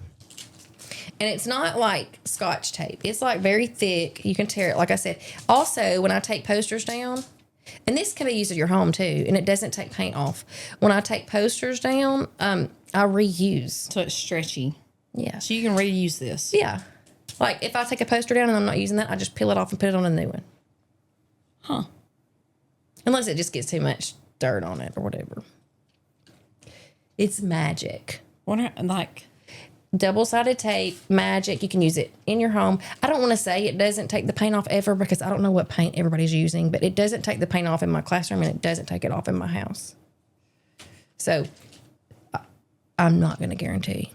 And it's not like Scotch tape. It's like very thick. You can tear it, like I said. Also, when I take posters down, and this can be used at your home too, and it doesn't take paint off. When I take posters down, I reuse. So it's stretchy. Yeah. So you can reuse this. Yeah. Like if I take a poster down and I'm not using that, I just peel it off and put it on a new one. Huh. Unless it just gets too much dirt on it or whatever. It's magic. Like double-sided tape, magic. You can use it in your home. I don't want to say it doesn't take the paint off ever because I don't know what paint everybody's using, but it doesn't take the paint off in my classroom and it doesn't take it off in my house. So I'm not going to guarantee.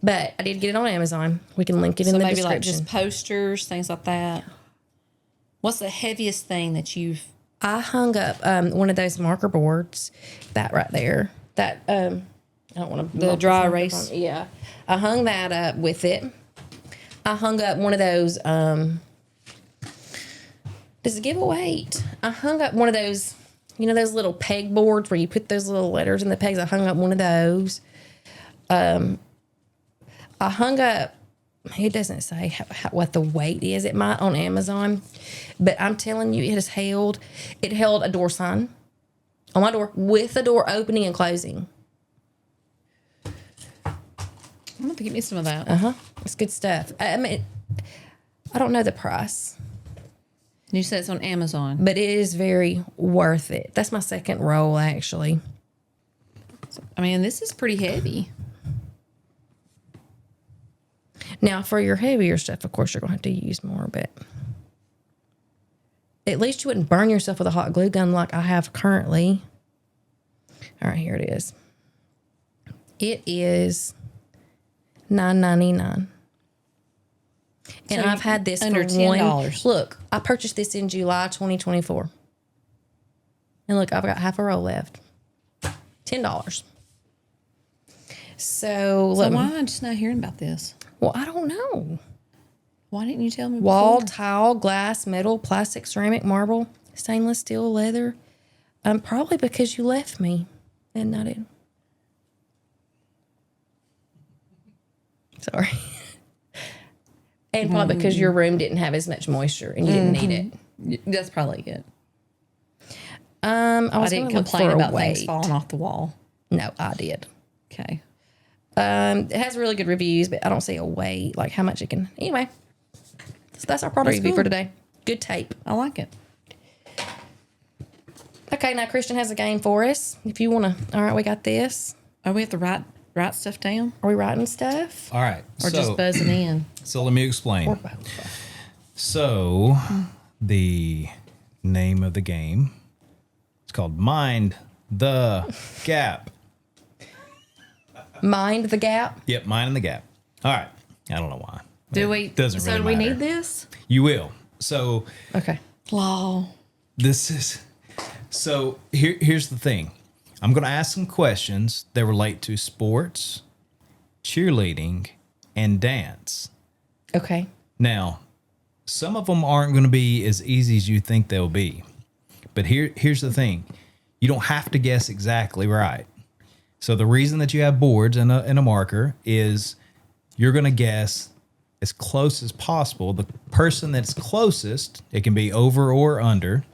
But I did get it on Amazon. We can link it in the description. So maybe like just posters, things like that. What's the heaviest thing that you've... I hung up one of those marker boards, that right there. That, I don't want to... The dry erase? Yeah. I hung that up with it. I hung up one of those, does it give a weight? I hung up one of those, you know, those little peg boards where you put those little letters in the pegs. I hung up one of those. I hung up, it doesn't say what the weight is. It might on Amazon, but I'm telling you, it held a door sign on my door with the door opening and closing. I'm going to get me some of that. It's good stuff. I mean, I don't know the price. You said it's on Amazon. But it is very worth it. That's my second roll, actually. I mean, this is pretty heavy. Now, for your heavier stuff, of course, you're going to have to use more, but at least you wouldn't burn yourself with a hot glue gun like I have currently. All right, here it is. It is $9.99. And I've had this under for $10. Look, I purchased this in July 2024. And look, I've got half a roll left. $10. So why am I just not hearing about this? Well, I don't know. Why didn't you tell me Wall, before? tile, glass, metal, plastic, ceramic, marble, stainless steel, leather. Probably because you left me and I didn't. Sorry. And probably because your room didn't have as much moisture and you didn't need it. That's probably it. I didn't complain about things falling off the wall. No, I did. Okay. It has really good reviews, but I don't see a weight, like how much it can. Anyway, so that's our product review for today. Good tape. I like it. Okay, now Christian has a game for us. If you want to, all right, we got this. Oh, we have to write stuff down? Are we writing stuff? All right. Or just buzzing in? So let me explain. Or both. So the name of the game It's called Mind the Gap. Mind the gap. Yep, Mind the Gap. All right. I don't know why. Do we? Doesn't really so do we matter. need this? You will. So Okay. Law. this is here's the thing. I'm going to ask some questions that relate to sports, cheerleading, and dance. Okay. Now, some of them aren't going to be as easy as you think they'll be. But here's the thing. You don't have to guess exactly right. So the reason that you have boards and a marker is you're going to guess as close as possible. The person that's closest, it can be over or under.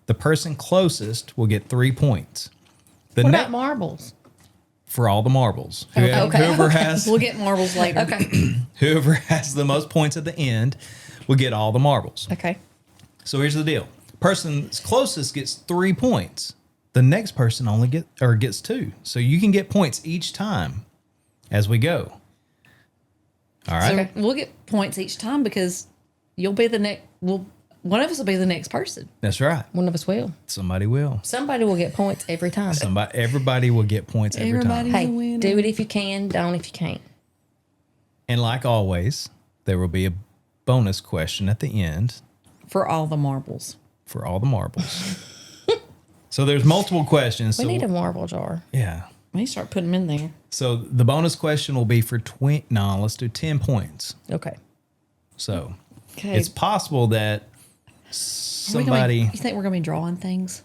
The person closest will get 3 points. What about marbles? For all the marbles. Okay. Whoever has We'll get marbles later. Okay. whoever has the most points at the end will get all the marbles. Okay. So here's the deal. Person that's closest gets 3 points. The next person only gets 2. So you can get points each time as we go. All right. So we'll get points each time because you'll be the next. One of us will be the next person. That's right. One of us will. Somebody will. Somebody will get points every time. Everybody will get points every Everybody. time. Hey, winner. do it if you can. Don't if you can't. And like always, there will be a bonus question at the end For all the marbles. for all the marbles. So there's multiple questions. We So need a marble jar. yeah. We need to start putting them in there. So the bonus question will be for let's do 10 points. Okay. So Okay. it's possible that somebody. You think we're going to be drawing things?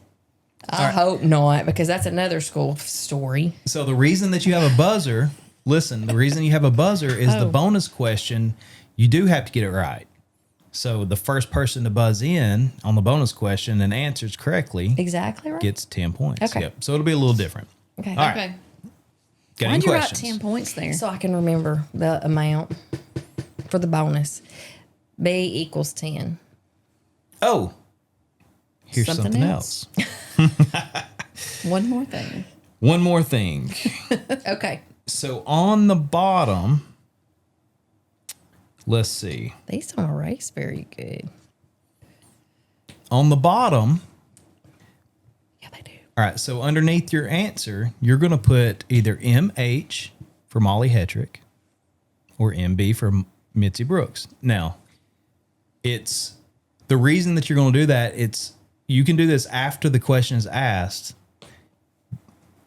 I hope not, because that's another school story. So the reason that you have a buzzer, listen, the reason you have a buzzer is the bonus question. You do have to get it right. So the first person to buzz in on the bonus question and answers correctly Exactly right. gets 10 points. Okay. Yep. So it'll be a little different. Okay. All right. Okay. Got Why'd any you write questions? 10 points there? So I can remember the amount for the bonus. B equals 10. Oh, here's Something something else. else. One more thing. One more thing. Okay. So on the bottom, let's see. These don't erase very good. On the bottom, Yeah, they do. all right, so underneath your answer, you're going to put either MH for Molly Hetrick or MB for Mitzi Brooks. Now, it's the reason that you're going to do that, you can do this after the question is asked.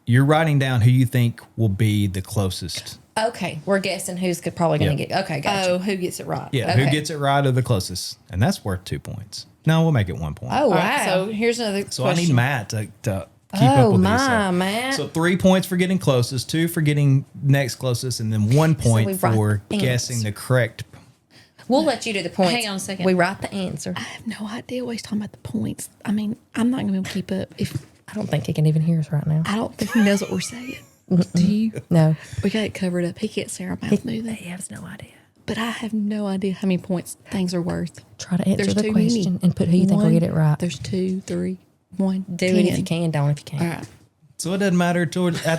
You're writing down who you think will be the closest. Okay. We're guessing who's probably going to Yeah. get. Okay, gotcha. Oh, who gets it right? Yeah, Okay. who gets it right or the closest. And that's worth 2 points. No, we'll make it 1 point. Oh, All wow. right, so here's another So question. I need Matt to keep up Oh, with my, these. Matt. So 3 points for getting closest, 2 for getting next closest, and then 1 point we write for the guessing answer. the correct. We'll let you do the points. Hang on a second. We write the answer. I have no idea what he's talking about the points. I mean, I'm not going to be able to keep up if I don't think he can even hear us right now. I don't think he knows what we're saying. Do you? No. We got it covered up. He can't say our mouth moving. He has no idea. But I have no idea how many points things are worth. Try to answer There's the too question many. and put who you think will get it right. There's 2, 3, 1. Do it if you can, don't if you can't. All right. So it doesn't matter at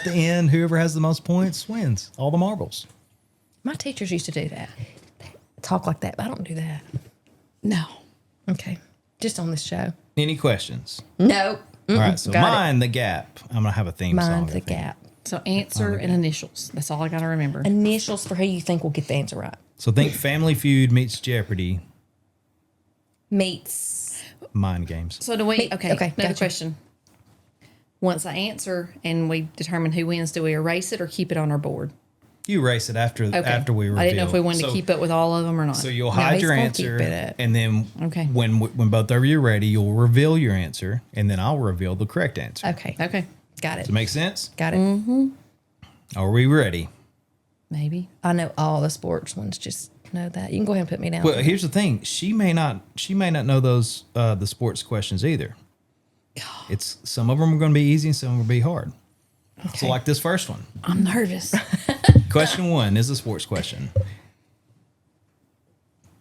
the end, whoever has the most points wins all the marbles. My teachers used to do that. They talk like that, but I don't do that. No. Okay. Just on this show. Any questions? No. All right, so got it. Mind the Gap. I'm going to have a theme song. Mind I the think. gap. So answer and initials. That's all I got to remember. Initials for who you think will get the answer right. So think Family Feud meets Jeopardy, Meets. Mind Games. So do we? Okay. Okay, Another gotcha. question. Once I answer and we determine who wins, do we erase it or keep it on our board? You erase it after Okay. after we reveal. I didn't know if we wanted So- to keep up with all of them or not. So you'll No, hide he's your gonna answer, keep it up. and then Okay. when both of you are ready, you'll reveal your answer, and then I'll reveal the correct answer. Okay. Okay. Got it. Does it make sense? Got it. Are we ready? Maybe. I know all the sports ones. Just know that. You can go ahead and put me down. Well, here's the thing: she may not know those the sports questions either. It's some of them are going to be easy, and some of them will be hard. So, like this first one. I'm nervous. Question 1 is a sports question.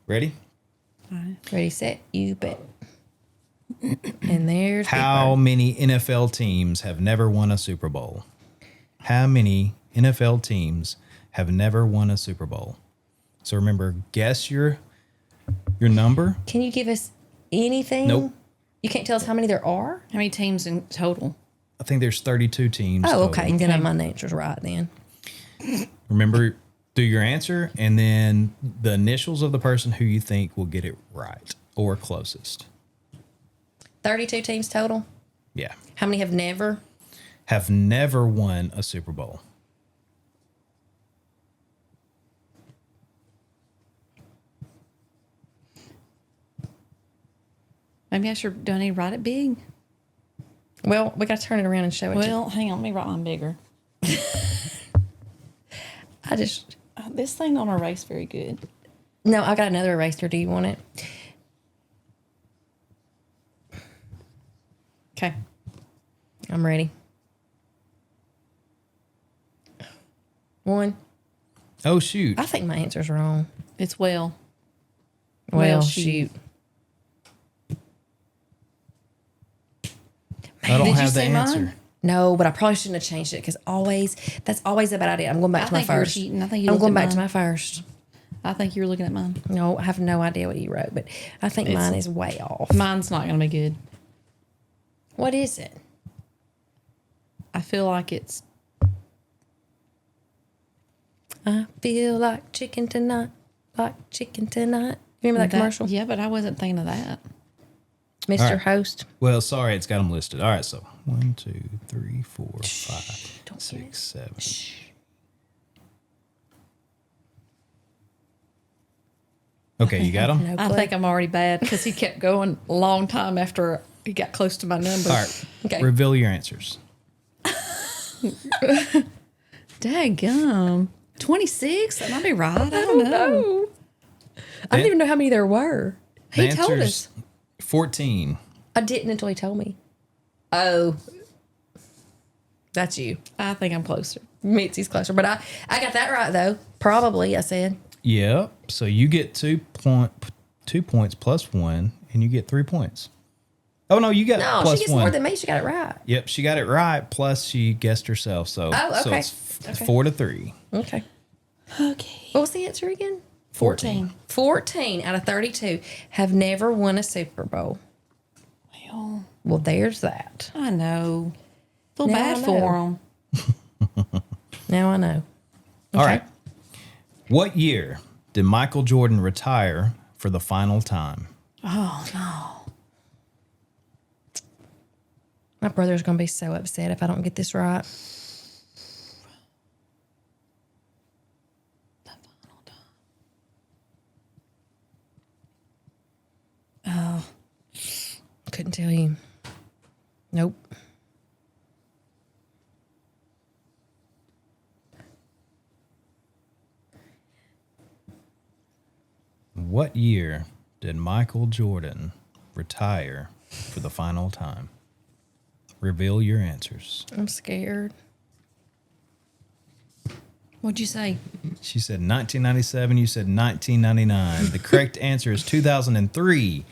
Ready? Ready, set, you bet. And there's Big How Bird. many NFL teams have never won a Super Bowl? How many NFL teams have never won a Super Bowl? So remember, guess your number. Can you give us anything? Nope. You can't tell us how many there are? How many teams in total? I think there's 32 teams. Oh, total. okay. Then my answer's right then. Remember, do your answer and then the initials of the person who you think will get it right or closest. 32 teams total? Yeah. How many have never? Have never won a Super Bowl. Maybe I should, do I need to write it big? Well, we got to turn it around and show it to you. Well, hang on, let me write mine bigger. I just... This thing don't erase very good. No, I got another eraser. Do you want it? Okay. I'm ready. 1. Oh, shoot. I think my answer's wrong. It's well. Well, shoot. I don't Did you have the say mine? answer. No, but I probably shouldn't have changed it because that's always a bad idea. I'm going back I to my think you were first. cheating. I think you I'm looked going at back to mine. my first. I think you were looking at mine. No, I have no idea what you wrote, but I think mine is way off. Mine's not going to be good. What is it? I feel like it's... I feel like chicken tonight, like chicken tonight. You remember that commercial? Yeah, but I wasn't thinking of that. Mr. All right. Host. Well, sorry, it's got them listed. All right, so 1, 2, 3, 4, 5, Don't 6, 7. Okay, you got them? No I clue. think I'm already bad because he kept going a long time after he got close to my number. All right. Okay. Reveal your answers. Daggum. 26? That might be right. I don't know. I don't even know how many there were. He The told answer's us. 14. I didn't until he told me. Oh. That's you. I think I'm closer. Mitzi's closer. But I got that right, though. Probably, I said. Yep. So you get 2 points plus 1, and you get 3 points. Oh, no, you got No, plus she gets 1. more than me. She got it right. Yep, she got it right, plus she guessed herself. So, Oh, so okay. it's Okay. 4-3. Okay. Okay. What was the answer again? 14. 14 out of 32 have never won a Super Bowl. Well, Well, there's that. I know. Feel Now bad I for know. him. Now I know. All right. What year did Michael Jordan retire for the final time? Oh, no. My brother's going to be so upset if I don't get this right. Oh. Couldn't tell you. Nope. What year did Michael Jordan retire for the final time? Reveal your answers. I'm scared. What'd you say? She said 1997. You said 1999. The correct answer is 2003.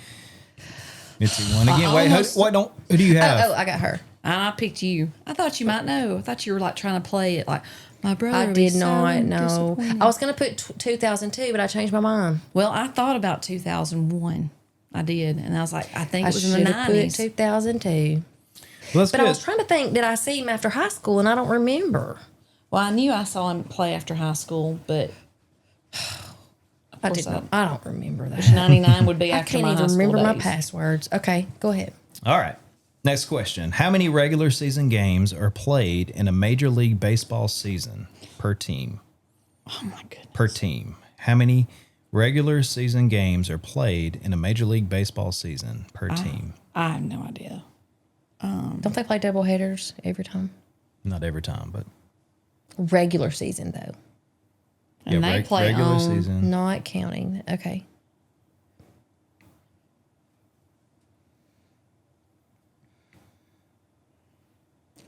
Mitzi won again. Wait, who do you have? Oh, I got her. I picked you. I thought you might know. I thought you were like trying to play it like my brother. I would be did so not know. disappointed. I was going to put 2002, but I changed my mind. Well, I thought about 2001. I did, and I was like, I think I it was in should the have put 90s. 2002. Well, that's But good. I was trying to think, did I see him after high school? And I don't remember. Well, I knew I saw him play after high school, but I course didn't. I don't remember that. 99 would be I after can't my high even school remember my days. passwords. Okay, go ahead. All right. Next question. How many regular season games are played in a Major League Baseball season per team? Oh my goodness. Per team. How many regular season games are played in a Major League Baseball season per team? I have no idea. Don't they play double headers every time? Not every time, but Regular season, though. And they play regular on season. Not counting. Okay.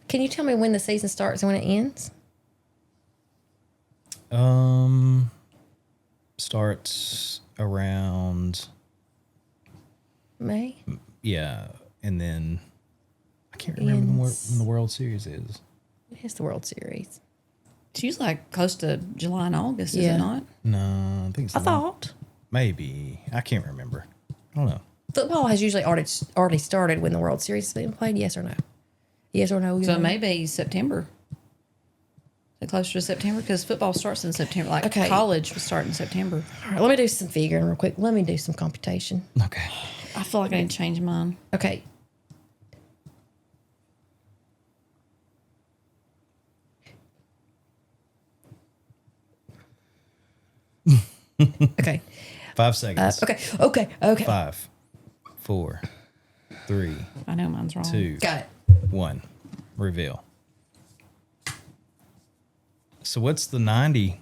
Can you tell me when the season starts and when it ends? Starts around May? and then I can't remember when Ends. the World Series is. It's the World Series. It's usually like close to July and August, is Yeah. it not? No, I think it's I thought. maybe. I can't remember. I don't know. Football has usually already started when the World Series is being played. Yes or no? Yes or no? So maybe September. Closer to September because football starts in September. Like college will start in September. All right, let me do some figuring real quick. Let me do some computation. Okay. I feel like I need to change mine. Okay. Okay. 5 seconds. Okay. 5, 4, 3, I know mine's wrong. 2, Got it. 1. Reveal. So what's the 90?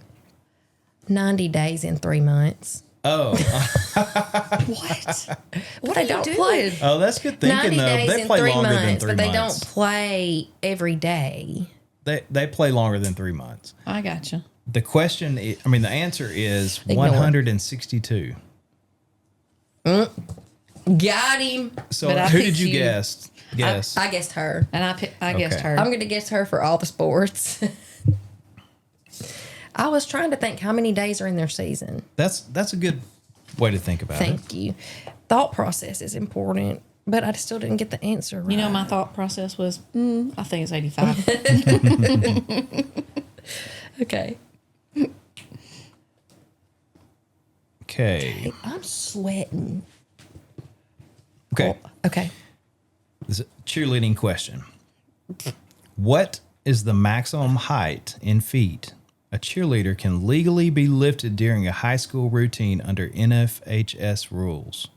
90 days in 3 months. Oh, What? What they don't play. oh, that's good 90 thinking though. days They in play 3 longer than months, 3 but they months. don't play every day. They play longer than 3 months. I gotcha. The question, the answer is Ignore. 162. Got him. So But I who did picked you you. guess? Guess. I guessed her. And I guessed Okay. her. I'm going to guess her for all the sports. I was trying to think how many days are in their season. That's a good way to think about it. Thank you. Thought process is important, but I still didn't get the answer right. You know, my thought process was, I think it's 85. Okay. Okay. I'm sweating. Okay. Okay. This is a cheerleading question. What is the maximum height in feet a cheerleader can legally be lifted during a high school routine under NFHS rules?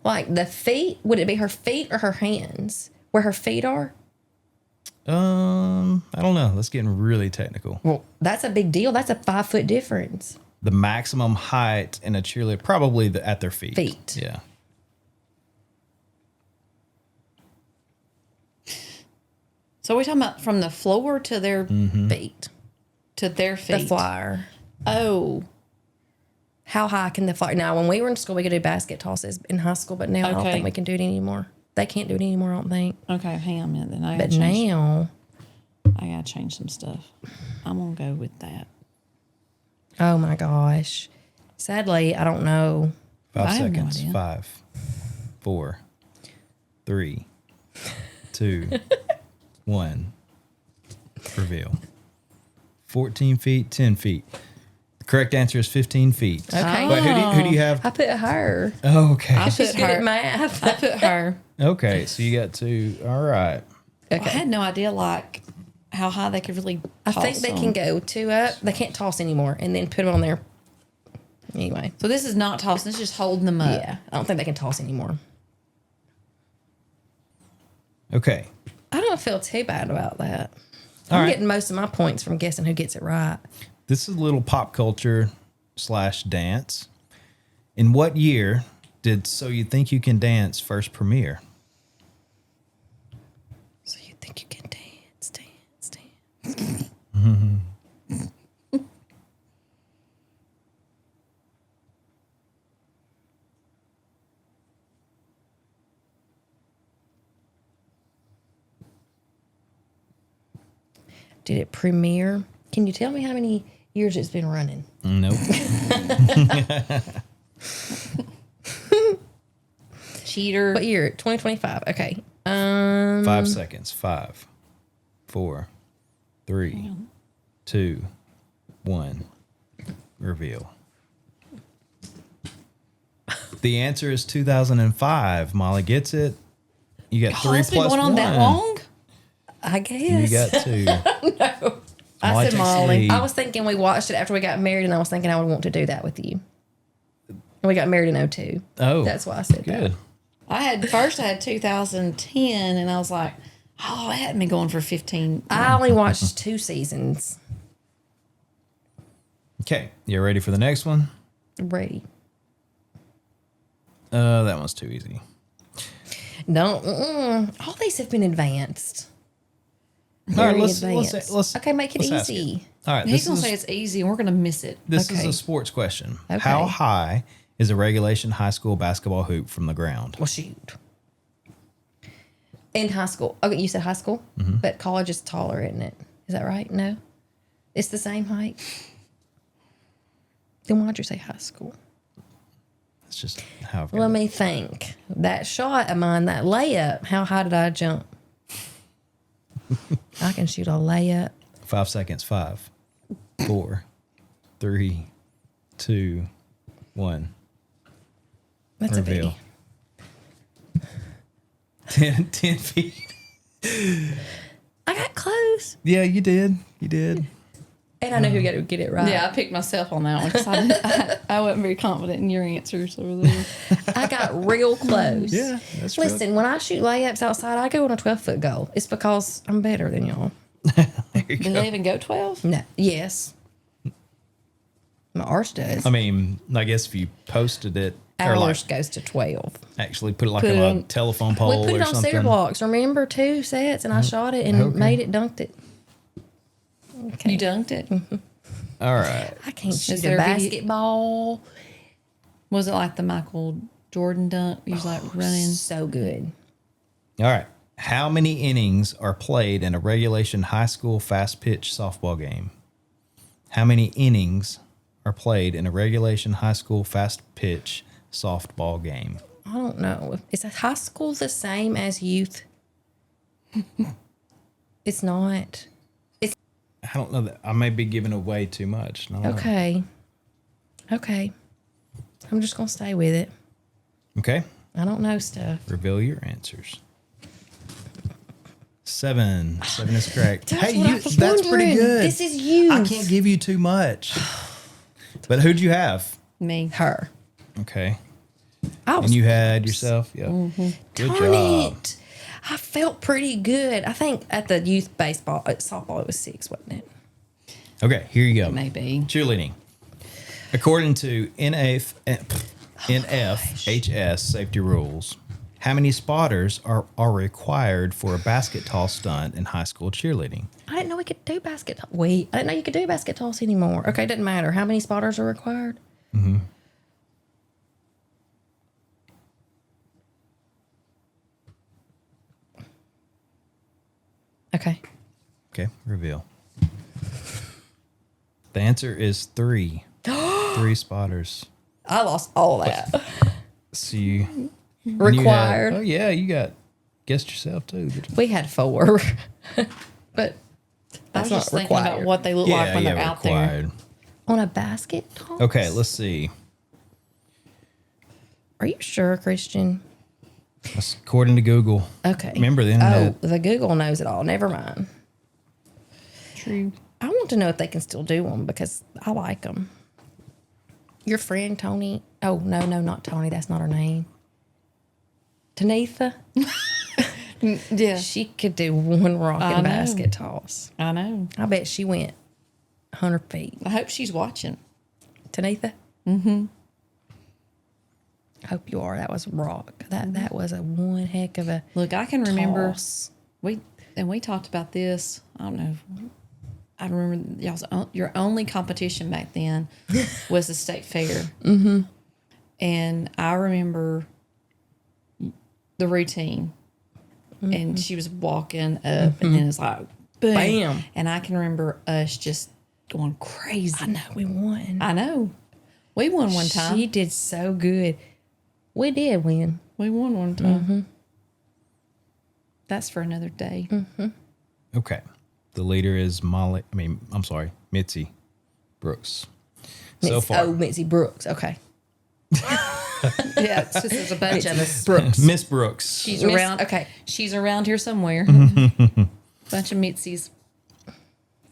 Like the feet, would it be her feet or her hands? Where her feet are? I don't know. That's getting really technical. Well, that's a big deal. That's a 5 foot difference. The maximum height in a cheerleader, probably at their feet. Feet. Yeah. So we're talking about from the floor to their Feet. to their feet. The flyer. Oh, How high can the flyer? Now, when we were in school, we could do basket tosses in high school, but now I don't Okay. think we can do it anymore. They can't do it anymore, I don't think. okay. Hang on a minute. Then I But gotta change. now, I gotta change some stuff. I'm gonna go with that. oh my gosh. Sadly, I don't know. 5 I have no seconds. idea. 5, 4, 3, 2, 1. Reveal. 14 feet, 10 feet. The correct answer is 15 feet. Okay. Wait, who do you have? I put her. Oh, okay. I She's put good at her. math. I put her. Okay, so you got 2. All right. I had no idea like how high they could really. I think they can go 2 up. They can't toss anymore, and then put them on there. Anyway, So this is not tossing. It's just holding them up. yeah, I don't think they can toss anymore. Okay. I don't feel too bad about that. All I'm right. getting most of my points from guessing who gets it right. This is a little pop culture / dance. In what year did So You Think You Can Dance first premiere? So you think you can dance. Did it premiere? Can you tell me how many years it's been running? Nope. Cheater. What year? 2025. Okay. 5 seconds. 5, 4, 3, 2, 1. Reveal. The answer is 2005. Molly gets it. You got 3 it's been plus going on 1. that long. I You guess. got 2. No. I said Molly. I was thinking we watched it after we got married, and I was thinking I would want to do that with you. And we got married in 2002. Oh, That's why I said good. that. I had 2010, and I was like, oh, I hadn't been going for 15. I only watched 2 seasons. Okay, you ready for the next one? Ready. That one's too easy. No, all these have been advanced. All right, Very let's advanced. Okay, make it let's ask easy. All right, He's this gonna is say it's easy, and we're gonna miss it. this is okay. a sports question. Okay. How high is a regulation high school basketball hoop from the ground? Well, shoot. In high school. Okay, you said high school? But college is taller, isn't it? Is that right? No? It's the same height? Then why'd you say high school? It's just how I've got Let it. me think. That shot of mine, that layup, how high did I jump? I can shoot a layup. 5 seconds. 5, 4, 3, 2, 1. That's Reveal. a biggie. 10 feet. I got close. Yeah, you did. You did. And I know who got to get it right. Yeah, I picked myself on that one because I wasn't very confident in your answers over there. I got real close. Yeah, that's true. Listen, when I shoot layups outside, I go on a 12-foot goal. It's because I'm better than y'all. Did they even go 12? No. Yes. My arse does. I mean, I guess if you posted it or like Ours goes to 12. actually put it like Put on it a on- telephone We pole put or it on something. cinder blocks. Remember, 2 sets, and I shot it and Okay. made it, dunked it. Okay. You dunked it? All right. I can't shoot there a a video- basketball. Was it like the Michael Jordan dunk? He was like running. So good. All right. How many innings are played in a regulation high school fast pitch softball game? How many innings are played in a regulation high school fast pitch softball game? I don't know. Is a high school the same as youth? It's not. I don't know that I may be giving away too much. I don't know. Okay. Okay. I'm just going to stay with it. Okay. I don't know stuff. Reveal your answers. 7. 7 is correct. That's hey, what I you, was that's pretty wondering. good. This is you. I can't give you too much. But who'd you have? Me. Her. Okay. I was And you had yourself? Yeah. Good Darn job. it. I felt pretty good. I think at the youth baseball, softball, it was 6, wasn't it? Okay, here you go. Maybe. Cheerleading. According to NFHS safety rules, how many spotters are required for a basket toss stunt in high school cheerleading? I didn't know we could do basket toss. Wait, I didn't know you could do basket toss anymore. Okay, doesn't matter. How many spotters are required? Mm-hmm. Okay. Okay, reveal. The answer is 3. 3 spotters. I lost all that. So you and you had- Required. oh yeah, you got guessed yourself too. We had 4. I But was that's just not thinking about required. what they look like when they're out there. required. On a basket toss? Okay, let's see. Are you sure, Christian? That's according to Google. Okay. Remember the internet. Oh, the Google knows it all. Never mind. True. I want to know if they can still do them because I like them. Your friend Tony. Oh no, not Tony. That's not her name. Tanitha. Yeah. She could do one I rocket know. basket toss. I know. I bet she went 100 feet. I hope she's watching. Tanitha. Mm-hmm. Hope you are. That was rock. That was a one heck of a Look, I can remember toss. we talked about this. I don't know. I remember your only competition back then was the state fair. Mm-hmm. And I remember the routine. Mm-hmm. And she was walking up and then it's like, boom. Bam. And I can remember us just going crazy. I know we won. I know. We won one time. She did so good. We did win. We won one time. That's for another day. Okay. The leader is Mitzi Brooks. So far. Oh, Mitzi Brooks. Okay. Yeah, it's just there's a bunch of us. Brooks. Miss Brooks. She's Miss- around. okay. She's around here somewhere. Bunch of Mitzies.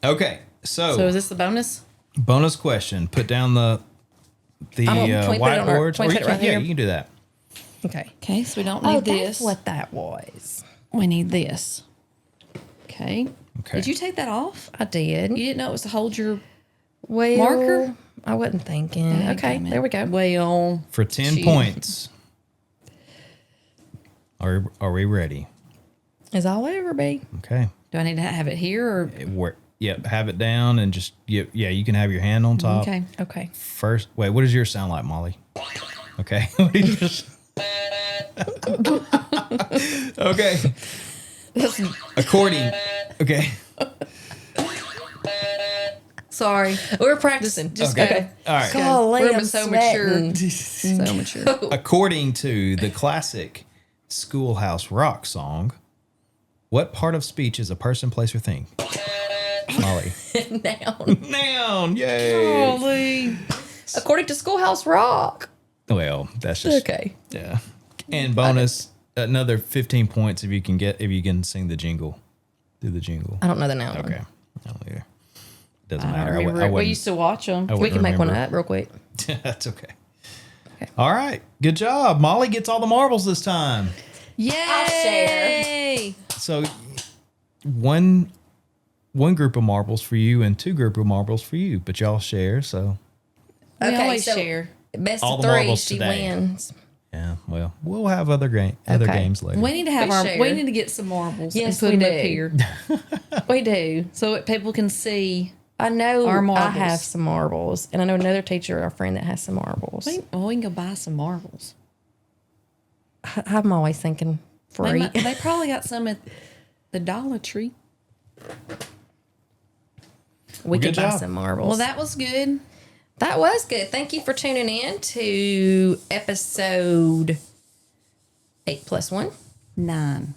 Okay. So is this the bonus? Bonus question. Put down the can we put it on our- whiteboards. can we put it right Yeah, here? you can do that. Okay. Okay, so we don't need Oh, this. that's what that was. We need this. Okay. Okay. Did you take that off? I did. You didn't know it was to hold your Well, marker? I wasn't thinking. Okay, there we go. Well, For 10 Gee. points. Are we ready? As I'll ever be. Okay. do I need to have it here or? Yep. Have it down and just you can have your hand on top. Okay. Okay. First, wait. What does yours sound like, Molly? Okay. What do you just- okay. Accordion. Okay. Sorry. We're practicing. Just Okay. go. All right. Golly, We're I'm so sweating. mature. So mature. According to the classic Schoolhouse Rock song, what part of speech is a person, place, or thing? Molly. Noun. Noun. Yay. Holy. According to Schoolhouse Rock. Well, that's just Okay. Yeah. And bonus, another 15 points if you can sing the jingle. Do the jingle. I don't know the noun. Okay. I don't either. Doesn't I matter. don't remember. We wouldn't- used to watch them. I We wouldn't can make one remember. up real quick. That's okay. All right. Good job. Molly gets all the marbles this time. Yay! I'll share. So one group of marbles for you and two group of marbles for you, but y'all share. So We Okay, always so- share. Best All of the three, marbles she today. wins. yeah, well, we'll have other Okay. games later. We need to have We our. share. We need to get some marbles Yes, and put we them up do. here We do. so that people can see. I know Our I marbles. have some marbles, and I know another teacher, our friend, that has some marbles. We can go buy some marbles. I'm always thinking free. They probably got some at the Dollar Tree. We good could buy job. some marbles. Well, that was good. That was good. Thank you for tuning in to episode 8 plus 1. 9.